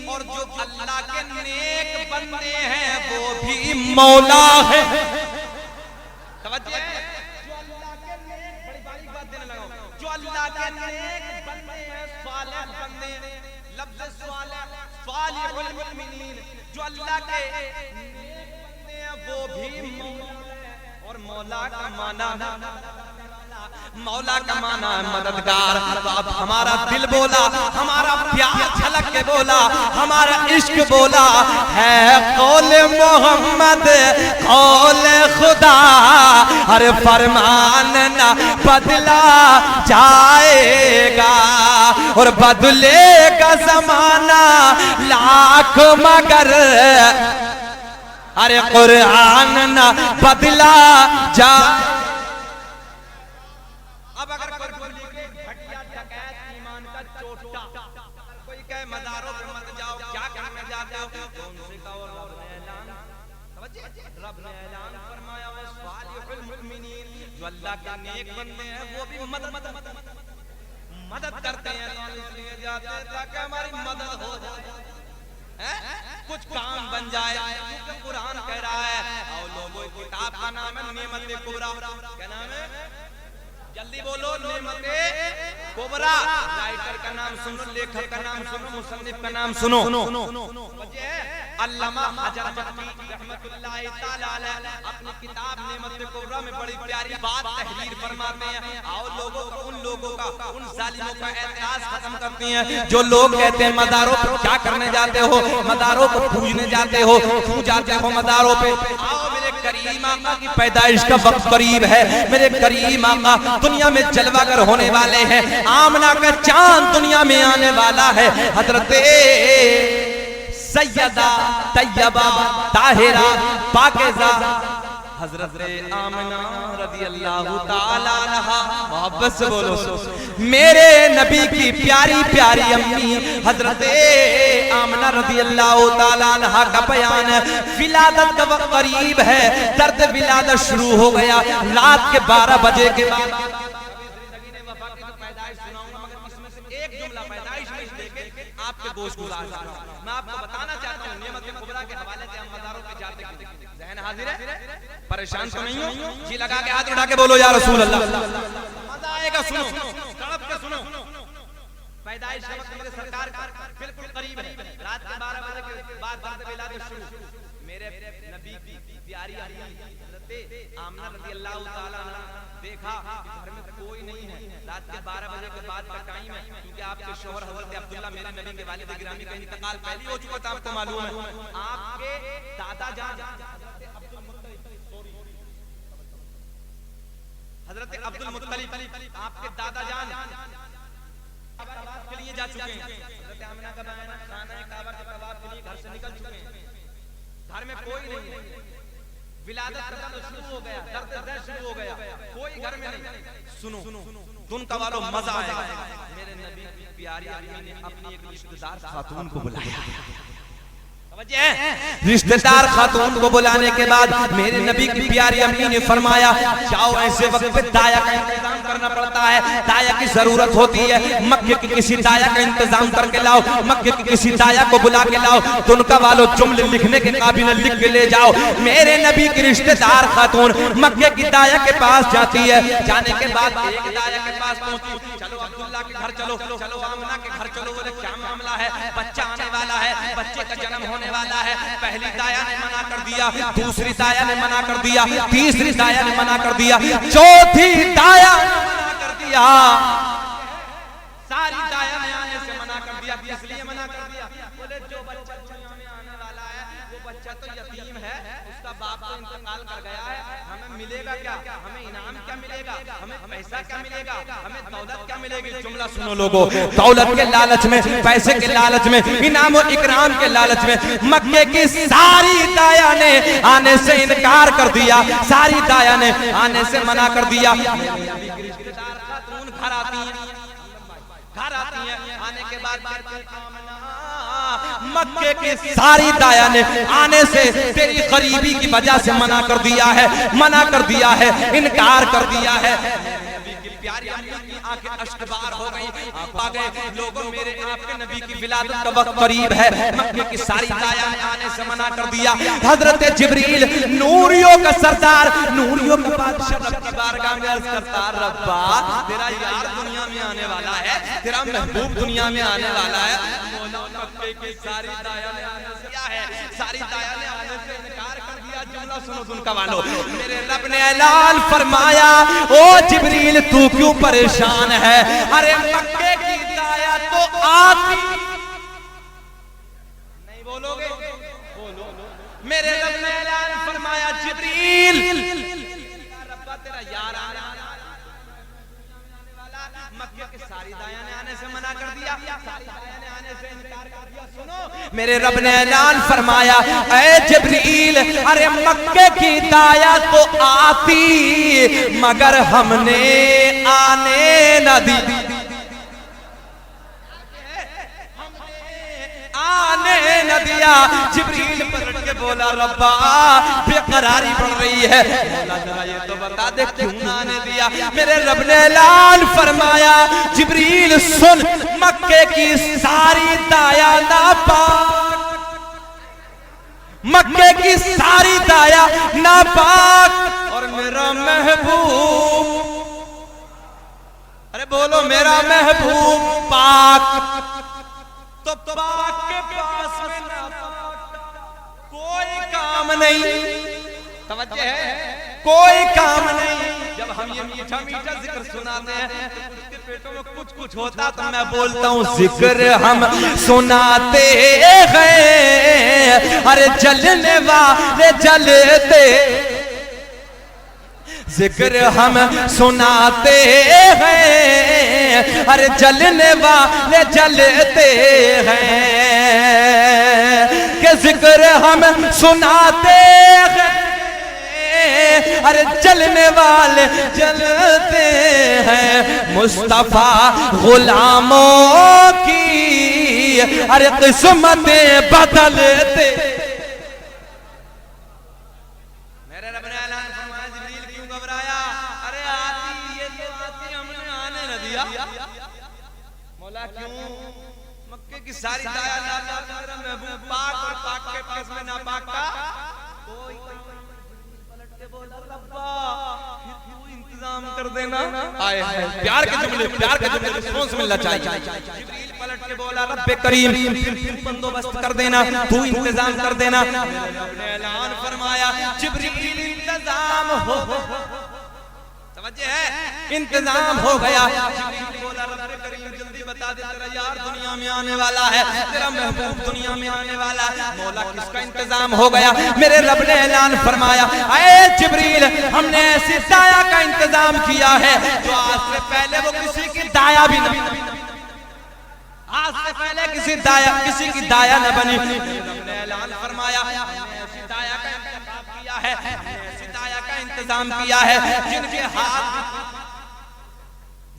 A: और जो अल्लाह के नेक बंदे हैं वो भी मौला है। तवज्जो है, जो अल्लाह के नेक बंदे हैं, सालिह बंदे, लफ्ज़ सालिह, सालिहुल मुमिनीन, जो अल्लाह के नेक बंदे हैं वो भी मौला है। और मौला का माना, मौला का माना मददगार। तो अब हमारा दिल बोला, हमारा प्यार झलक के बोला, हमारा इश्क बोला है कौल मोहम्मद कौल खुदा। हर फरमान ना बदला जाएगा और बदलेगा जमाना लाख, मगर अरे कुरान ना बदला जा। अब अगर कोई बोली के घटिया डकैत ईमान का चोटा, कोई कहे मज़ारों पे मत जाओ, क्या करने जाते हो, तो उनसे कहो रब ने ऐलान, रब ने ऐलान फरमाया है सालिहुल मुमिनीन, जो अल्लाह के नेक बंदे हैं वो भी मदद करते हैं। तो इसलिए जाते हैं ताकि हमारी मदद हो जाए, कुछ काम बन जाए। क्योंकि कुरान कह रहा है, और लोगों की किताब का नाम है नेमत कुबरा। क्या नाम है? जल्दी बोलो, नेमत कुबरा। राइटर का नाम सुनो, लेखक का नाम सुनो, मुसन्निफ का नाम सुनो। अल्लामा हजर मक्की रहमतुल्लाहि ताला अलैह अपनी किताब नेमत कुबरा में बड़ी प्यारी बात तहरीर फरमाते हैं। और लोगों को, उन लोगों का, उन जालिमों का एतराज खत्म करती हैं जो लोग कहते हैं मदारों पर क्या करने जाते हो, मदारों को पूजने जाते हो, क्यों जाते हो मदारों पे। आओ मेरे करीम आका की पैदाइश का वक्त करीब है, मेरे करीम आका दुनिया में जलवागर होने वाले हैं, आमना का चांद दुनिया में आने वाला है। हजरते सैयदा तैयबा ताहिरा पाकीज़ा हजरते आमना रज़ियल्लाहु ताला अन्हा, मोहब्बत से बोलो, मेरे नबी की प्यारी प्यारी अम्मी हजरते आमना रज़ियल्लाहु ताला अन्हा का बयान है। विलादत का वक्त करीब है, दर्द विलादत शुरू हो गया। रात के 12 बजे के बाद आपके गोश गुजार मैं आपको बताना चाहता हूँ नेमत कुबरा के हवाले से हम मज़ारों पे जाते हैं। ज़हन हाजिर है, परेशान तो नहीं हो जी, लगा के हाथ उठा के बोलो या रसूल अल्लाह, मजा आएगा। सुनो, तड़प के सुनो। पैदाइश का वक्त मेरे सरकार का बिल्कुल करीब है, रात के 12 बजे के बाद दर्द विलादत शुरू। मेरे नबी की प्यारी हज़रत आमना रज़ियल्लाहु ताला अन्हा देखा घर में कोई नहीं है, रात के 12 बजे के बाद का टाइम है, क्योंकि आपके शौहर हज़रत अब्दुल्ला मेरे नबी के वालिद गिरामी का इंतकाल पहले हो चुका था, आपको मालूम है। आपके दादा जान हज़रत अब्दुल मुत्तलिब आपके दादा जान के लिए जा चुके हैं। हज़रत आमिना का बयान खाना काबा के तवाफ के लिए घर से निकल चुके हैं, घर में कोई नहीं है। विलादत का दर्द शुरू हो गया, दर्द शुरू हो गया, कोई घर में नहीं। सुनो, तुम का वालों मजा आएगा। मेरे नबी की प्यारी अम्मी ने अपनी एक रिश्तेदार खातून को बुलाया। रिश्तेदार खातून को बुलाने के बाद मेरे नबी की प्यारी अम्मी ने फरमाया जाओ, ऐसे वक्त पे दाया का इंतजाम करना पड़ता है, दाया की जरूरत होती है, मक्के की किसी दाया का इंतजाम करके लाओ, मक्के की किसी दाया को बुला के लाओ, तो उनका वालों जुमले लिखने के काबिल लिख के ले जाओ। मेरे नबी की रिश्तेदार खातून मक्के की दाया के पास जाती है। जाने के बाद एक दाया के पास पहुंची, चलो अब्दुल्ला के घर चलो, चलो आमना के घर चलो। बोले क्या मामला है? बच्चा आने वाला है, बच्चे का जन्म होने वाला है। पहली दाया ने मना कर दिया, दूसरी दाया ने मना कर दिया, तीसरी दाया ने मना कर दिया, चौथी दाया ने मना कर दिया, सारी दाया ने आने से मना कर दिया। इसलिए मना कर दिया, बोले जो बच्चा दुनिया में आने वाला है वो बच्चा तो यतीम है, उसका बाप तो इंतकाल कर गया है, हमें मिलेगा क्या? हमें इनाम क्या मिलेगा? हमें पैसा क्या मिलेगा? हमें दौलत क्या मिलेगी? जुमला सुनो लोगों, दौलत के लालच में, पैसे के लालच में, इनाम और इकराम के लालच में मक्के की सारी दाया ने आने से इनकार कर दिया, सारी दाया ने आने से मना कर दिया। रिश्तेदार खातून घर आती हैं, घर आती हैं, आने के बाद मक्के की सारी दाया ने आने से तेरी गरीबी की वजह से मना कर दिया है, मना कर दिया है, इनकार कर दिया है। प्यारी अम्मी की आंखें अश्कबार हो गई, आ गए लोगों, मेरे आपके नबी की विलादत का वक्त करीब है। मक्के की सारी दाया ने आने से मना कर दिया। हजरत जिब्रील नूरियों का सरदार, नूरियों का बादशाह रब की बारगाह में अर्ज करता, रब्बा तेरा यार दुनिया में आने वाला है, तेरा महबूब दुनिया में आने वाला है। मक्के की सारी दाया ने आने से क्या है, सारी दाया ने आने से इनकार कर दिया। जुमला सुनो सुन का वालो, मेरे रब ने ऐलान फरमाया, ओ जिब्रील तू क्यों परेशान है? अरे मक्के की दाया तो आती नहीं, बोलोगे? बोलो। मेरे रब ने ऐलान फरमाया, जिब्रील रब्बा तेरा यार आने वाला, मक्के की सारी दाया ने आने से मना कर दिया, सारी दाया ने आने से इनकार कर दिया। सुनो, मेरे रब ने ऐलान फरमाया, ऐ जिब्रील अरे मक्के की दाया तो आती मगर हमने आने न दी, आने न दिया। जिब्रील पलट के बोला, रब्बा बेकरारी बढ़ रही है, जरा ये तो बता दे क्यों आने दिया? मेरे रब ने ऐलान फरमाया, जिब्रील सुन, मक्के की सारी दाया नापाक, मक्के की सारी दाया नापाक, और मेरा महबूब, अरे बोलो मेरा महबूब पाक, तो पाक के पास में नापाक कोई काम नहीं, तवज्जो है, कोई काम नहीं। जब हम ये मीठा मीठा जिक्र सुनाते हैं तो उसके पेटों में कुछ कुछ होता, तो मैं बोलता हूँ जिक्र हम सुनाते हैं, अरे जलने वाले जलते, जिक्र हम सुनाते हैं, अरे जलने वाले जलते हैं, कि जिक्र हम सुनाते हैं, अरे जलने वाले जलते हैं। मुस्तफा गुलामों की अरे किस्मतें बदलते। मेरे रब ने ऐलान फरमाया, जिब्रील क्यों घबराया? अरे आती, ये तो आती, हमने आने न दिया। मौला क्यों? मक्के की सारी दाया मेरा महबूब पाक और पाक के पास में नापाक का कोई बोला रब्बा तू इंतजाम कर देना। आए प्यार के जुमले रिस्पांस मिलना चाहिए। जिब्रील पलट के बोला रब्बे करीम बंदोबस्त कर देना, तू इंतजाम कर देना। आपने ऐलान फरमाया जिब्रील इंतजाम हो, समझे है, इंतजाम हो गया। जिब्रील बोला रब्बे करीम जल्दी बता दे, तेरा यार दुनिया में आने वाला है, तेरा महबूब दुनिया में आने वाला है। मौला किसका इंतजाम हो गया? मेरे रब ने ऐलान फरमाया, ऐ जिब्रील हमने ऐसी दाया का इंतजाम किया है जो आज से पहले वो किसी की दाया भी न, आज से पहले किसी की दाया न बनी। रब ने ऐलान फरमाया ऐसी दाया का इंतजाम किया है, ऐसी दाया का इंतजाम किया है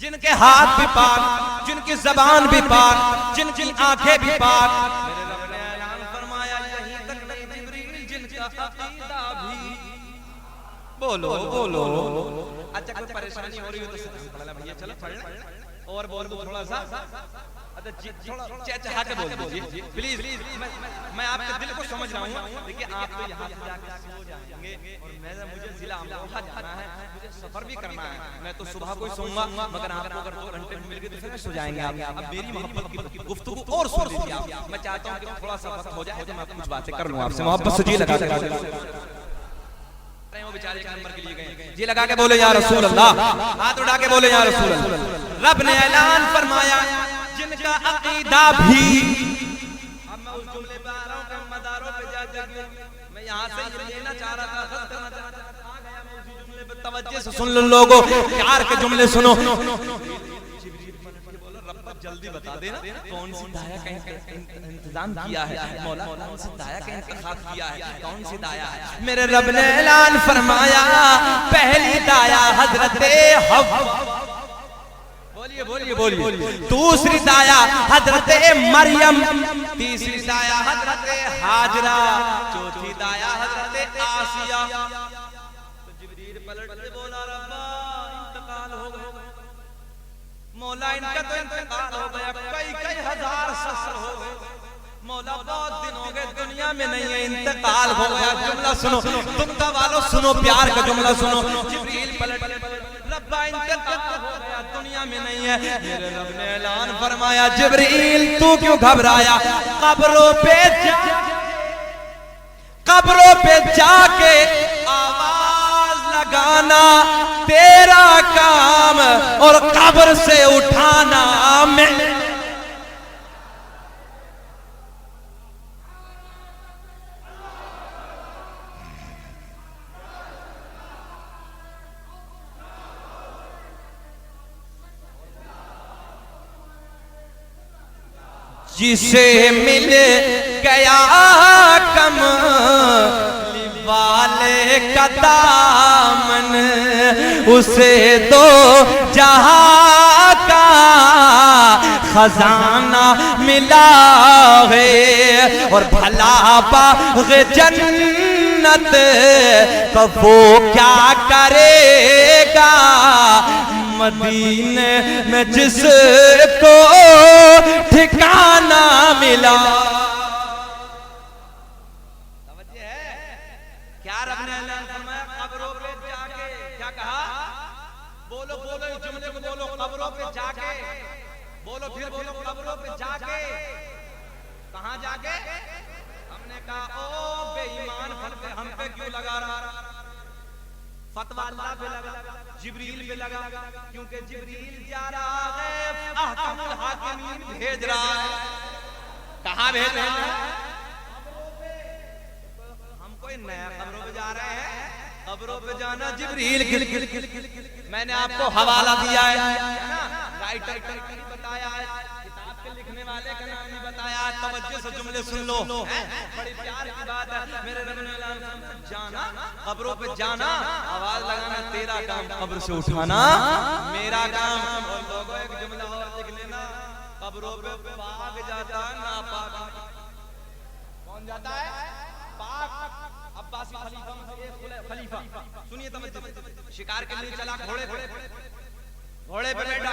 A: जिनके हाथ भी पाक, जिनकी जबान भी पाक, जिनकी आंखें भी पाक। मेरे रब ने ऐलान फरमाया यहीं तक नहीं जिब्रील, जिनका अकीदा भी। बोलो बोलो। अच्छा कोई परेशानी हो रही हो तो पढ़ना भैया, चलो पढ़ना और बोल दो थोड़ा सा। अच्छा थोड़ा चहचहा के बोल दीजिए प्लीज। मैं आपके दिल को समझ रहा हूँ, देखिए आप तो यहाँ से जाकर सो जाएंगे और मुझे जिला अमरोहा जाना है, मुझे सफर भी करना है। मैं तो सुबह को ही सोऊंगा, मगर आपको अगर 2 घंटे मिल गए तो फिर सो जाएंगे आप। अब मेरी मोहब्बत की गुफ्तगू और सुन लीजिए आप। मैं चाहता हूँ कि थोड़ा सा वक्त हो जाए तो मैं कुछ बातें कर लूँ आपसे, मोहब्बत से जी लगा के। वो बेचारे के नंबर के लिए गए, जी लगा के बोले या रसूल अल्लाह, हाथ उठा के बोले या रसूल अल्लाह। रब ने ऐलान फरमाया जिनका अकीदा भी। अब मैं उस जुमले पे आ रहा हूँ कि मदारों पे जाकर मैं यहाँ से ये लेना चाह रहा था, खत करना चाह रहा था, आ गया मैं उसी जुमले पे। तवज्जो से सुन लो लोगों, प्यार के जुमले सुनो। रब्बा जल्दी बता देना कौन सी दाया का इंतजाम किया है, मौला कौन सी दाया का इंतखाब किया है, कौन सी दाया है। मेरे रब ने ऐलान फरमाया पहली दाया हजरते हव्वा, बोलिए बोलिए बोलिए। दूसरी दाया हजरते मरियम, तीसरी दाया हजरते हाजरा, चौथी दाया हजरते आसिया। तो जिब्रील पलट के बोला रब्बा इंतकाल हो गया, मौला इनका तो इंतकाल हो गया, कई हजार ससर हो गए, मौला बहुत दिन हो गए दुनिया में नहीं है, इंतकाल हो गया। जुमला सुनो तुम का वालों, सुनो प्यार का जुमला सुनो। जिब्रील पलट रब्बा इंतकाल हो गया दुनिया में नहीं है। मेरे रब ने ऐलान फरमाया जिब्रील तू क्यों घबराया, कब्रों पे जाके आवाज लगाना तेरा काम और कब्र से उठाना मैं। जिसे मिल गया कम वाले का दामन, उसे दो जहां का खजाना मिला है और भला बाग़ जन्नत तो वो क्या करेगा मदीने में जिसको ठिकाना मिला। क्या रब ने ऐलान फरमाया कब्रों पे जाके, क्या कहा? बोलो बोलो इस जुमले को बोलो, कब्रों पे जाके बोलो, फिर बोलो कब्रों पे जाके। कहां जाके? हमने कहा ओ बेईमान फतवा हम पे क्यों लगा रहा? फतवा अल्लाह पे लगा, जिब्रील पे लगा, क्योंकि जिब्रील जा रहा है अहकमुल हाकिमीन भेज रहा है। कहाँ भेज रहा है? हम कोई नया कब्रों पे जा रहे हैं, कब्रों पे जाना जिब्रील। मैंने आपको हवाला दिया है ना, राइटर का बताया है, किताब के लिखने वाले का नाम नहीं बताया है। तवज्जो से जुमले सुन लो, बड़ी प्यार की बात है। मेरे रब ने जाना, कब्रों पे जाना, आवाज लगाना तेरा काम, कब्र से उठाना मेरा काम। और लोगों एक जुमला और लिख लेना, कब्रों पे पाक जाता ना पाक। कौन जाता है? पाक अब्बासी खलीफा। सुनिए तवज्जो, शिकार के लिए चला, घोड़े पे बैठा,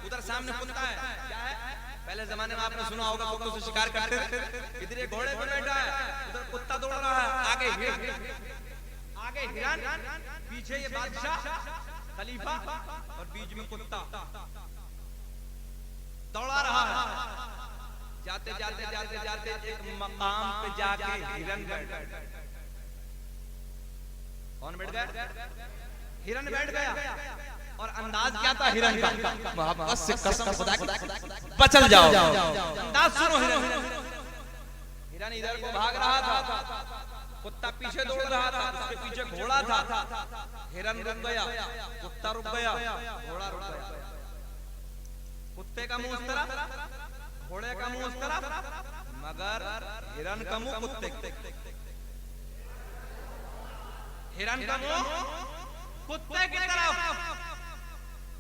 A: उधर सामने कुत्ता है। क्या है? पहले जमाने में आपने सुना होगा कुत्तों से शिकार करते थे। इधर ये घोड़े पे बैठा है, उधर कुत्ता दौड़ रहा है, आगे हिरन, पीछे ये बादशाह खलीफा और बीच में कुत्ता दौड़ा रहा है। जाते एक मकाम पे जाके हिरन बैठ गया। कौन बैठ गया? हिरन बैठ गया। और अंदाज क्या था हिरन का? मोहब्बत से कसम खुदा की, बचल जाओ। अंदाज सुनो हिरन इधर को भाग रहा था, कुत्ता पीछे दौड़ रहा था, उसके पीछे घोड़ा था। हिरन रुक गया, कुत्ता रुक गया, घोड़ा रुक गया। कुत्ते का मुंह उस तरफ, घोड़े का मुंह उस तरफ, मगर हिरन का मुंह कुत्ते, हिरन का मुंह कुत्ते की तरफ।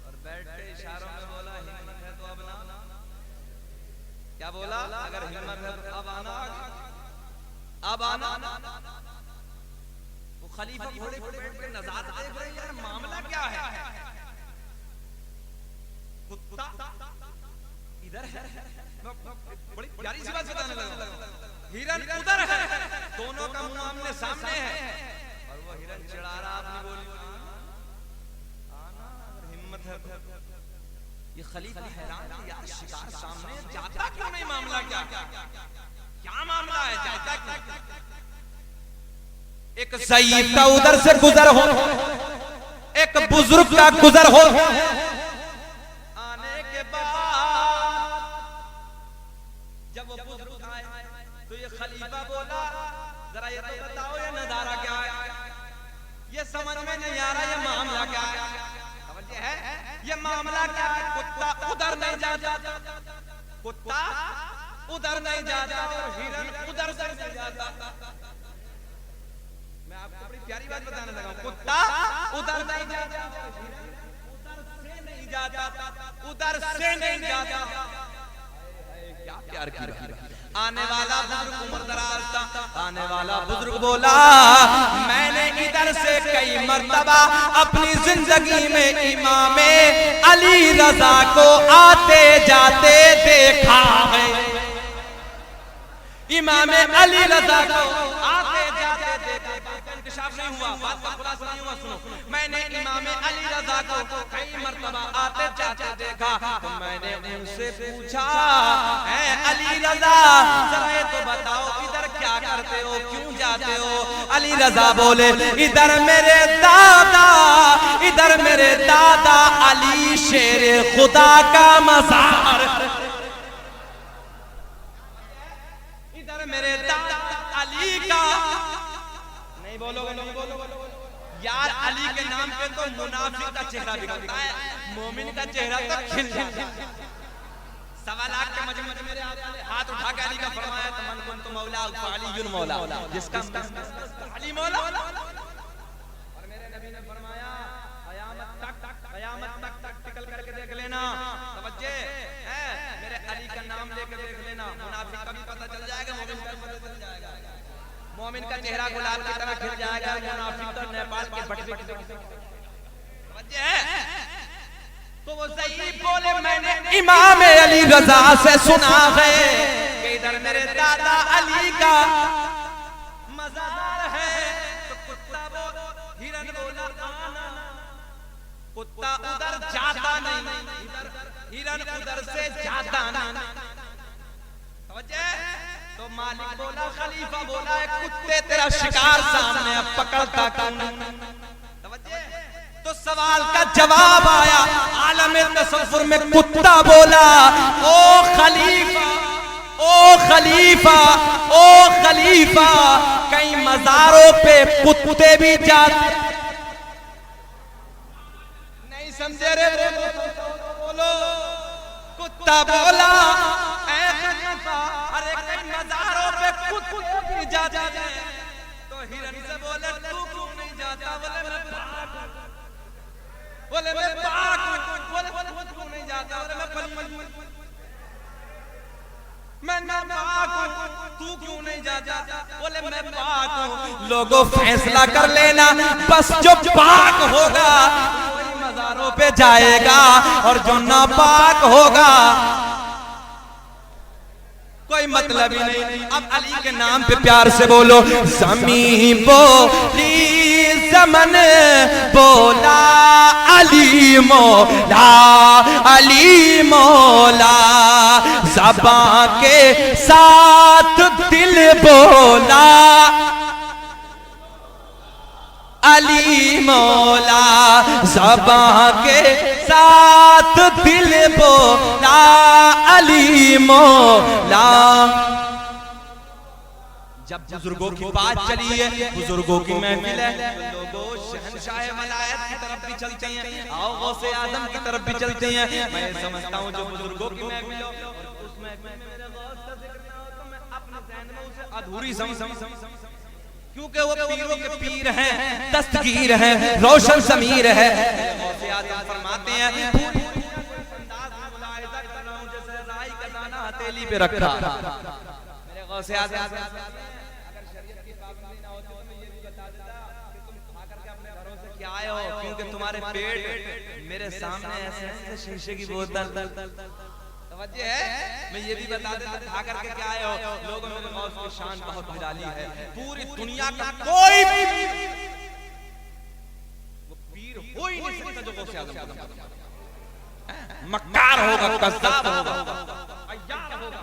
A: और बैठ के इशारों में बोला, हिम्मत है तो अब ना। क्या बोला? अगर हिम्मत है तो अब आना, अब आना। वो खलीफा घोड़े पे बैठ के नजारा देख रहे, यार मामला क्या है? कुत्ता इधर है, बड़ी प्यारी सी बात बताने लगा। हिरन उधर है, दोनों का मुंह आमने सामने है, और वो हिरन चिढ़ा रहा, आपने बोली आना अगर हिम्मत है। ये खलीफा हैरान, यार शिकार सामने जाता क्यों नहीं? मामला क्या मामला है? जाता क्यों? एक ज़ईफ का उधर से गुजर हो, एक बुजुर्ग का गुजर हो। आने के बाद जब वो बुजुर्ग आए तो ये खलीफा बोला, जरा ये तो बताओ ये नजारा क्या है? ये समझ में नहीं आ रहा, ये मामला क्या है? समझे है ये मामला क्या है? कुत्ता उधर नहीं जाता, कुत्ता उधर नहीं जाता, और हिरन उधर से नहीं जाता। मैं आपको बड़ी प्यारी बात बताने लगा, कुत्ता उधर नहीं जाता, उधर से नहीं जाता। क्या प्यार की। आने वाला बुजुर्ग उम्र दराज था, आने वाला बुजुर्ग बोला, मैंने इधर से कई मर्तबा अपनी जिंदगी में इमाम अली रजा को आते जाते देखा है। इमाम अली रजा को आते जाते देखा, इंकशाफ नहीं हुआ, बात का खुलासा नहीं हुआ। सुनो, मैंने इमाम अली रजा को कई मर्तबा आते जाते देखा, तो मैंने उनसे पूछा, ऐ अली रजा जरा ये तो बताओ इधर क्या करते हो, क्यों जाते हो? अली रजा बोले, इधर मेरे दादा अली शेर खुदा का मज़ार, इधर मेरे दादा अली का। नहीं बोलोगे? यार अली के नाम पे तो मुनाफिक का चेहरा बिगड़ता है, मोमिन का चेहरा तो खिल जाता है। 1.25 लाख के मजमे में मेरे हाथ उठा के अली का फरमाया, तमन कुन तो मौला अलीयुल मौला, जिसका अली मौला। और मेरे नबी ने फरमाया, कयामत तक टिकल करके देख लेना, तवज्जो है, मेरे अली का नाम लेके देख लेना, मुनाफिक का भी पता चल जाएगा, मोमिन का भी पता चल जाएगा। मोमिन का चेहरा गुलाब की तरह खिल जाएगा, मुनाफिक तो नेपाल के बटवे। तो वो ज़ईफ बोले, मैंने इमाम अली रजा से सुना है कि इधर मेरे दादा अली का मज़ार है। तो कुत्ता बोला, हिरन बोला, आना। कुत्ता उधर जाता नहीं, हिरन उधर से जाता नहीं। समझे? तो मालिक बोला, खलीफा बोला, कुत्ते तेरा शिकार सामने अब पकड़ता क्यों नहीं? तो सवाल का जवाब आया, आलम तसव्वुर में कुत्ता बोला, ओ खलीफा, ओ खलीफा, ओ खलीफा, कई मज़ारों पे कुत्ते भी जाते। नहीं समझे रे? बोलो। कुत्ता बोला, ऐ खलीफा, अरे कई मज़ारों पे कुत्ते भी जाते हैं। तो हिरन से बोले, तू क्यों नहीं जाता? बोले मैं पाक हूं। बोले क्यों नहीं जाता? बोले मैं पाक हूं। तू क्यों नहीं जाता? बोले मैं पाक हूं। लोगों फैसला कर लेना, बस जो पाक होगा वही मज़ारों पे जाएगा और जो नापाक होगा कोई मतलब ही नहीं। अब अली के नाम पे प्यार से बोलो, ज़मीं बोली ज़मन बोला, अली मौला, अली मौला, ज़बां के साथ दिल बोला, अली मौला, ज़बां के साथ दिल बोला, अली मौला। जब बुजुर्गों की बात चली है, बुजुर्गों की महफिल है, लोगों शहंशाह वलायत की तरफ भी चलते हैं, आओ गौसे आदम की तरफ भी चलते हैं। मैं समझता हूँ जो बुजुर्गों की महफिल हो उस महफिल में मेरे गौस का जिक्र ना हो तो मैं अपने ज़हन में उसे अधूरी समझ, क्योंकि वो पीरों के पीर हैं, दस्तगीर हैं, रोशन ज़मीर है। गौसे आदम फरमाते हैं, अंदाज़ में मुलाहिज़ा कर रहा हूं जैसे राई का दाना हथेली पे रखा। मेरे गौसे आदम आए हो क्योंकि तुम्हारे पेट मेरे सामने ऐसे शीशे की बोतल। तवज्जो है? मैं ये भी बता देता, खा करके क्या आए हो? लोगों में गौस की शान बहुत निराली है। पूरी दुनिया का कोई वो पीर हो ही नहीं सकता जो गौसे आज़म का। मक्कार होगा, कज़्ज़ाब होगा, अय्यार होगा,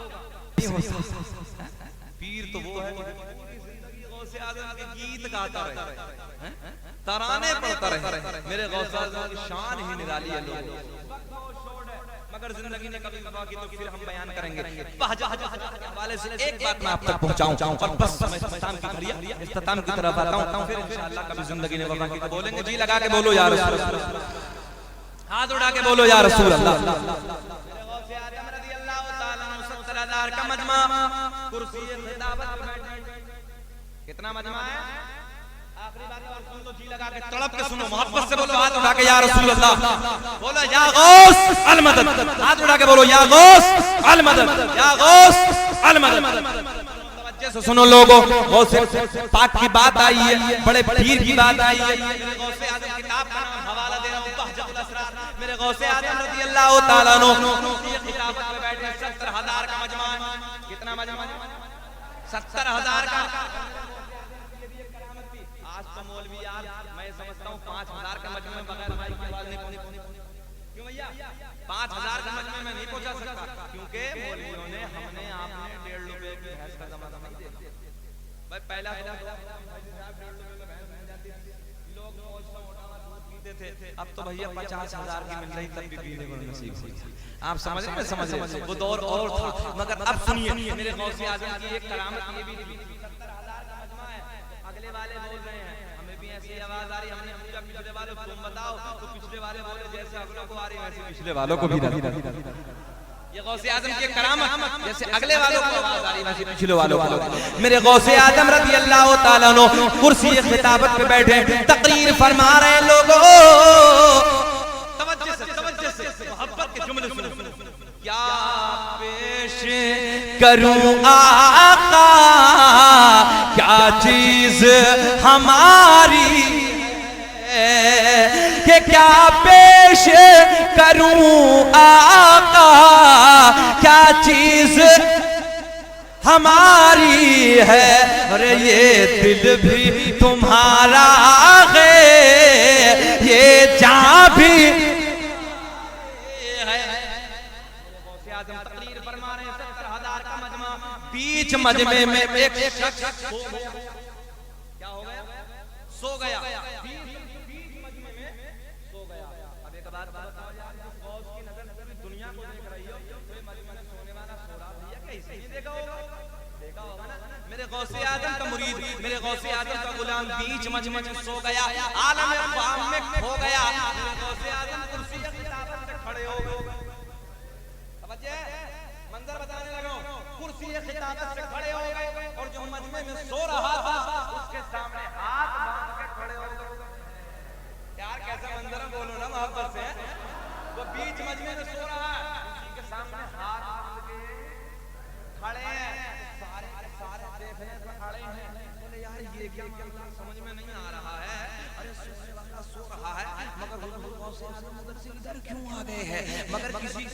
A: पीर तो वो है गौसे आज़म के गीत गाता रहे, तराने पढ़ता रहे। मेरे गौसे आज़म की शान ही निराली है लोगों, मगर जिंदगी ने कभी वफा की तो फिर हम बयान करेंगे। हवाले से एक बात मैं आप तक पहुंचाऊं और बस मैं इख्तिताम की तरफ आता हूं, फिर इंशाअल्लाह कभी जिंदगी ने वफा की तो बोलेंगे। जी लगा के बोलो या रसूल अल्लाह, हाथ उठा के बोलो या रसूल अल्लाह। मेरे गौसे आज़म रज़ियल्लाहु ताला अन्हु 70,000 का मजमा, कुर्सी खिताबत पे बैठे। कितना मजमा है? आखिरी बात और सुन लो, जी लगा के तड़प के सुनो, मोहब्बत से बोलो, हाथ उठा के या रसूल अल्लाह बोलो, या गौस अल मदद, हाथ उठा के बोलो, या गौस अल मदद, या गौस अल मदद। तवज्जो से सुनो लोगों, गौसे पाक की बात आई है, बड़े पीर की बात आई है। मेरे गौसे आज़म किताब का नाम हवाला दे रहा हूं, बहजतुल असरार। मेरे गौसे आज़म रज़ियल्लाहु ताला अन्हु खिताबत में बैठे 70,000 का मजमा है। कितना मजमा? 70,000 का। आज तो मौलवी यार मैं समझता हूँ 5,000 का मजमे में बगैर माइक की आवाज नहीं पहुंची। क्यों भैया? 5,000 का मजमे में नहीं पहुंचा सकता, क्योंकि मौलवियों ने हमने आपने 1.5 रुपए की भैंस का जमाना नहीं देखा भाई। पहला तो 1.5 रुपए में भैंस मिल जाती थी, लोग दूध पीते थे। अब तो भैया 50,000 की मिल रही, तब भी पीने को नसीब नहीं। आप समझ रहे हैं? समझ रहे? वो दौर और था। मगर अब सुनिए, मेरे गौसे आज़म की एक करामत ये भी थी। 70,000 का मजमा है, अगले वाले बोल रहे हैं, हमें भी ऐसी आवाज आ रही, हमने पूछा पिछले वाले तुम बताओ, तो पिछले वाले बोले जैसे अगलों को आ रही वैसे पिछले वालों को भी आ रही। ये गौसे आज़म की करामत, जैसे अगले वालों को आवाज आ रही वैसे पिछले वालों को। मेरे गौसे आज़म रज़ियल्लाहु ताला अन्हु कुर्सी खिताबत पे बैठे, तकरीर फरमा रहे हैं। लोगों तवज्जो से मोहब्बत के जुमले सुनो। क्या पेश करूं आका, क्या चीज हमारी है, कि क्या पेश करूं आका, क्या चीज हमारी है। अरे ये दिल भी तुम्हारा है, ये जान भी बीच बीच मजमे में एक शख्स क्या हो गया, सो गया, बीच मजमे में सो गया। अब एक बात बताओ यार, गौस की नजर दुनिया को देख रही हो, कोई मजमे में सोने वाला सो रहा भैया, कैसे नहीं देखा होगा, देखा होगा ना। मेरे गौसे आजम का मुरीद, मेरे गौसे आजम का गुलाम बीच मजमे में सो गया, आलम ख्वाब में खो गया। मेरे गौसे आजम कुर्सी खिताबत से खड़े हो गए, मंजर बताने लगा, कुर्सी खिताबत से खड़े हो गए और जो मजमे में सो रहा था उसके सामने हाथ बांध के खड़े हो गए। यार कैसा मंजर है, बोलो ना मोहब्बत से। वो बीच मजमे में सो रहा है, उसी के सामने हाथ बांध के खड़े हैं, सारे सारे देखने पर खड़े हैं। बोले यार ये क्या समझ में नहीं आ रहा है, अरे सोने वाला सो रहा है मगर उधर से इधर क्यों आ गए हैं, मगर किसी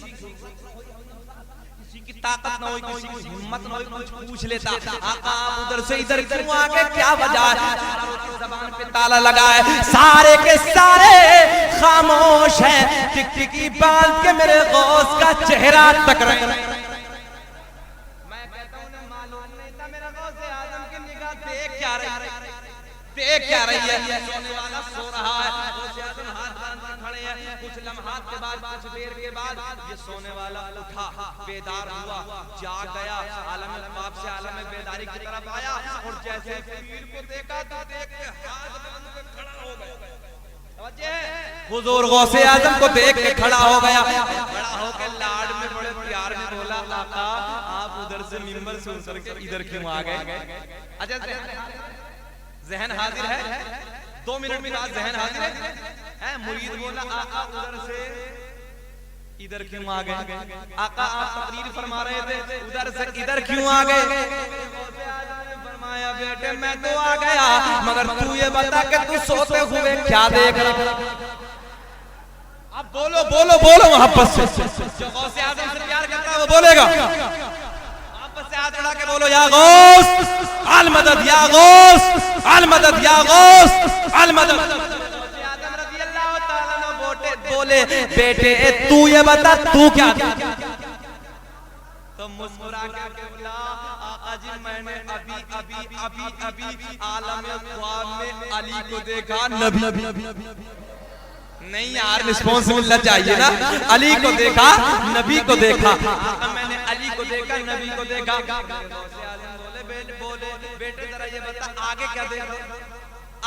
A: की ताकत न हो, किसी की हिम्मत न हो, कुछ पूछ लेता, आका आप उधर से इधर क्यों आ गए, क्या वजह है। ज़बान पे ताला लगा है, सारे के सारे खामोश हैं, टिकटिकी बांध के मेरे गौस का चेहरा तक रहे। मैं कहता हूं ना, मालूम नहीं था मेरा गौसे आजम की निगाह देख क्या रही है, देख क्या रही है। सोने वाला सो रहा है, गौसे आजम हाथ बांध के खड़े हैं। कुछ लम्हात के बाद, कुछ देर के बाद ये सोने वाला उठा, बेदार हुआ, जाग गया, आलम ख्वाब से आलम बेदारी की तरफ आया और जैसे पीर को देखा तो देख के हाथ बांध के खड़ा हो गया। हुजूर गौसे आजम को देख के खड़ा हो गया, खड़ा होकर लाड में बड़े प्यार में बोला, आका आप उधर से मिंबर से उतर के इधर क्यों आ गए। अच्छा जहन हाजिर है, 2 मिनट में बाद जहन हाजिर है। मुरीद बोला, आका उधर से इधर क्यों आ गए, आका आप तकरीर फरमा रहे थे, उधर से इधर क्यों आ गए। फरमाया बेटे मैं तो आ गया, मगर तू ये बता कि तू सोते हुए क्या देख रहा। अब बोलो बोलो बोलो मोहब्बत से, जो गौसे आजम से प्यार करता है वो बोलेगा, मोहब्बत से हाथ उठा के बोलो, या गौस अल मदद, या गौस अल मदद, या गौस अल मदद। बोले बेटे तू ये बता तू क्या, तो मुस्कुरा के बोला, आका जी मैंने अभी अभी अभी अभी आलम ख्वाब में अली को देखा, नबी नहीं यार रिस्पॉन्स मिलना चाहिए ना, अली को देखा नबी को देखा, मैंने अली को देखा नबी को देखा। बोले बेटे जरा ये बता आगे क्या देखा,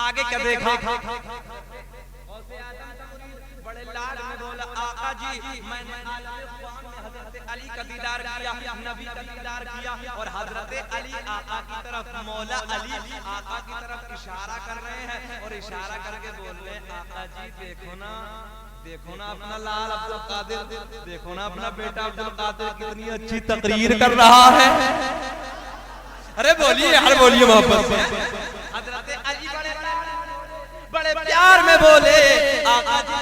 A: आगे क्या देखा। बड़े लाड में बोला, आका जी मैंने हज़रत अली का दीदार किया, नबी का दीदार किया और हज़रत अली आका की तरफ, मौला अली आका की तरफ इशारा कर रहे हैं और इशारा करके बोल रहे हैं, आका जी देखो ना, देखो ना अपना लाल अब्दुल कादिर, देखो ना अपना बेटा अब्दुल कादिर कितनी अच्छी तकरीर कर रहा है। अरे बोलिए यार, बोलिए मोहब्बत से। हज़रत अली बड़े प्यार में बोले, आका जी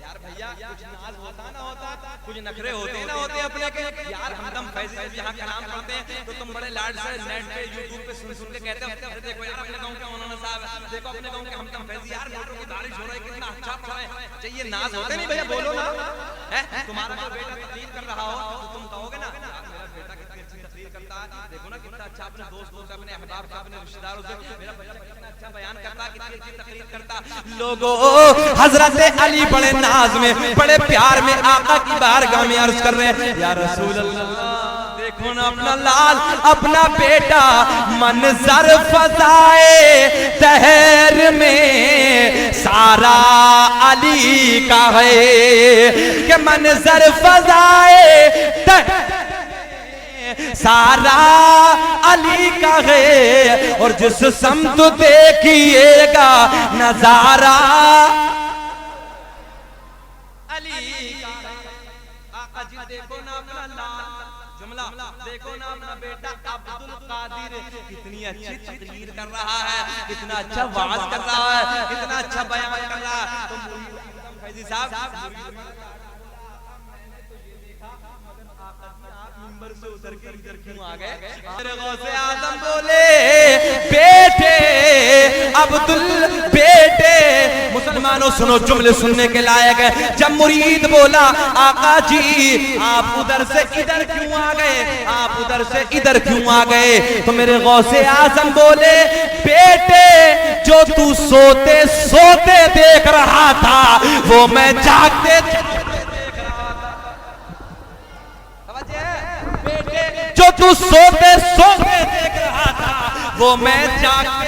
A: यार भैया कुछ नाज होता ना होता, कुछ नखरे होते ना होते अपने के। यार हमदम फैज़ी यहाँ कलाम करते हैं तो तुम बड़े लाड से नेट पे यूट्यूब पे सुन सुन के कहते हो, अरे देखो यार अपने गांव के मौलाना साहब, देखो अपने गांव के हमदम फैज़ी, यार नोटों की बारिश हो रही है, कितना अच्छा पढ़ रहे हैं। चाहिए नाज होते नहीं भैया, बोलो ना। तुम्हारा जो बेटा तकरीर कर रहा हो तो तुम कहोगे ना मेरा बेटा कितनी अच्छी तकरीर करता है, देखो ना कितना अच्छा अपने दोस्तों से, अपने अहबाब से, अपने रिश्तेदारों से मेरा बेटा कितना अच्छा बयान करता, कितनी अच्छी तकरीर करता। लोगों हज़रत अली बड़े नाज में, बड़े प्यार में आका की बारगाह में अर्ज कर रहे हैं, या रसूल अल्लाह देखो ना अपना लाल, अपना बेटा मंजर फजाए तहर में सारा अली का है, कि मंजर फजाए सारा अली का है और जिस समत देखिएगा नजारा अली का। आका जी देखो ना अपना लाल, जुमला देखो ना अपना बेटा अब्दुल कादिर कितनी अच्छी तकरीर कर रहा है, कितना अच्छा वाज कर रहा है, कितना अच्छा बयान कर रहा है। तो फैजी साहब से उतर के इधर क्यों आ गए। मेरे गौसे आजम बोले, बेटे अब्दुल बेटे मुसलमानों सुनो, जुमले सुनने के लायक है। जब मुरीद बोला आका जी आप उधर से इधर क्यों आ गए, आप उधर से इधर क्यों आ गए, तो मेरे गौसे आजम बोले बेटे जो तू सोते सोते देख रहा था वो मैं जागते देख रहा था। बेटे जो तू सोते सोते देख रहा था वो मैं जागते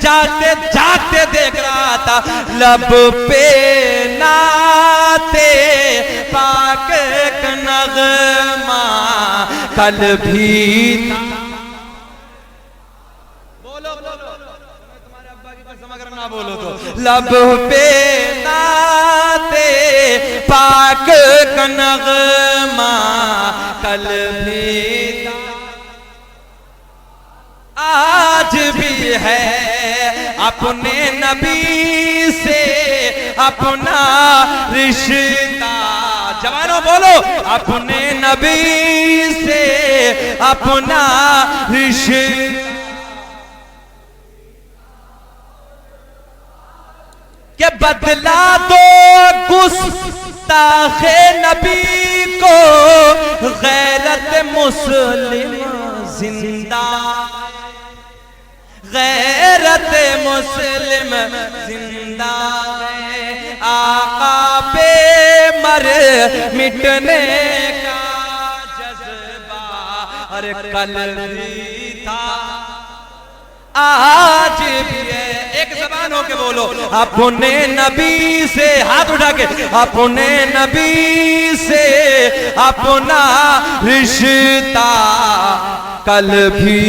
A: जागते देख रहा था। लब पे नाते पाक का नगमा कल भी बोलो तुम्हारे अब्बा की कसम अगर ना बोलो तो। लब पे नाते पाक का नगमा कल भी आज भी है अपने नबी से अपना रिश्ता। जवानों बोलो अपने नबी से अपना रिश्ता। के बदला दो गुस्ताखे नबी को गैरत मुस्लिम जिंदा, गैरत मुस्लिम जिंदा है। आका पे मर मिटने का जज्बा अरे कल भी था आज भी है। एक ज़बान हो के बोलो अपने नबी से, हाथ उठा के, अपने नबी से अपना रिश्ता कल भी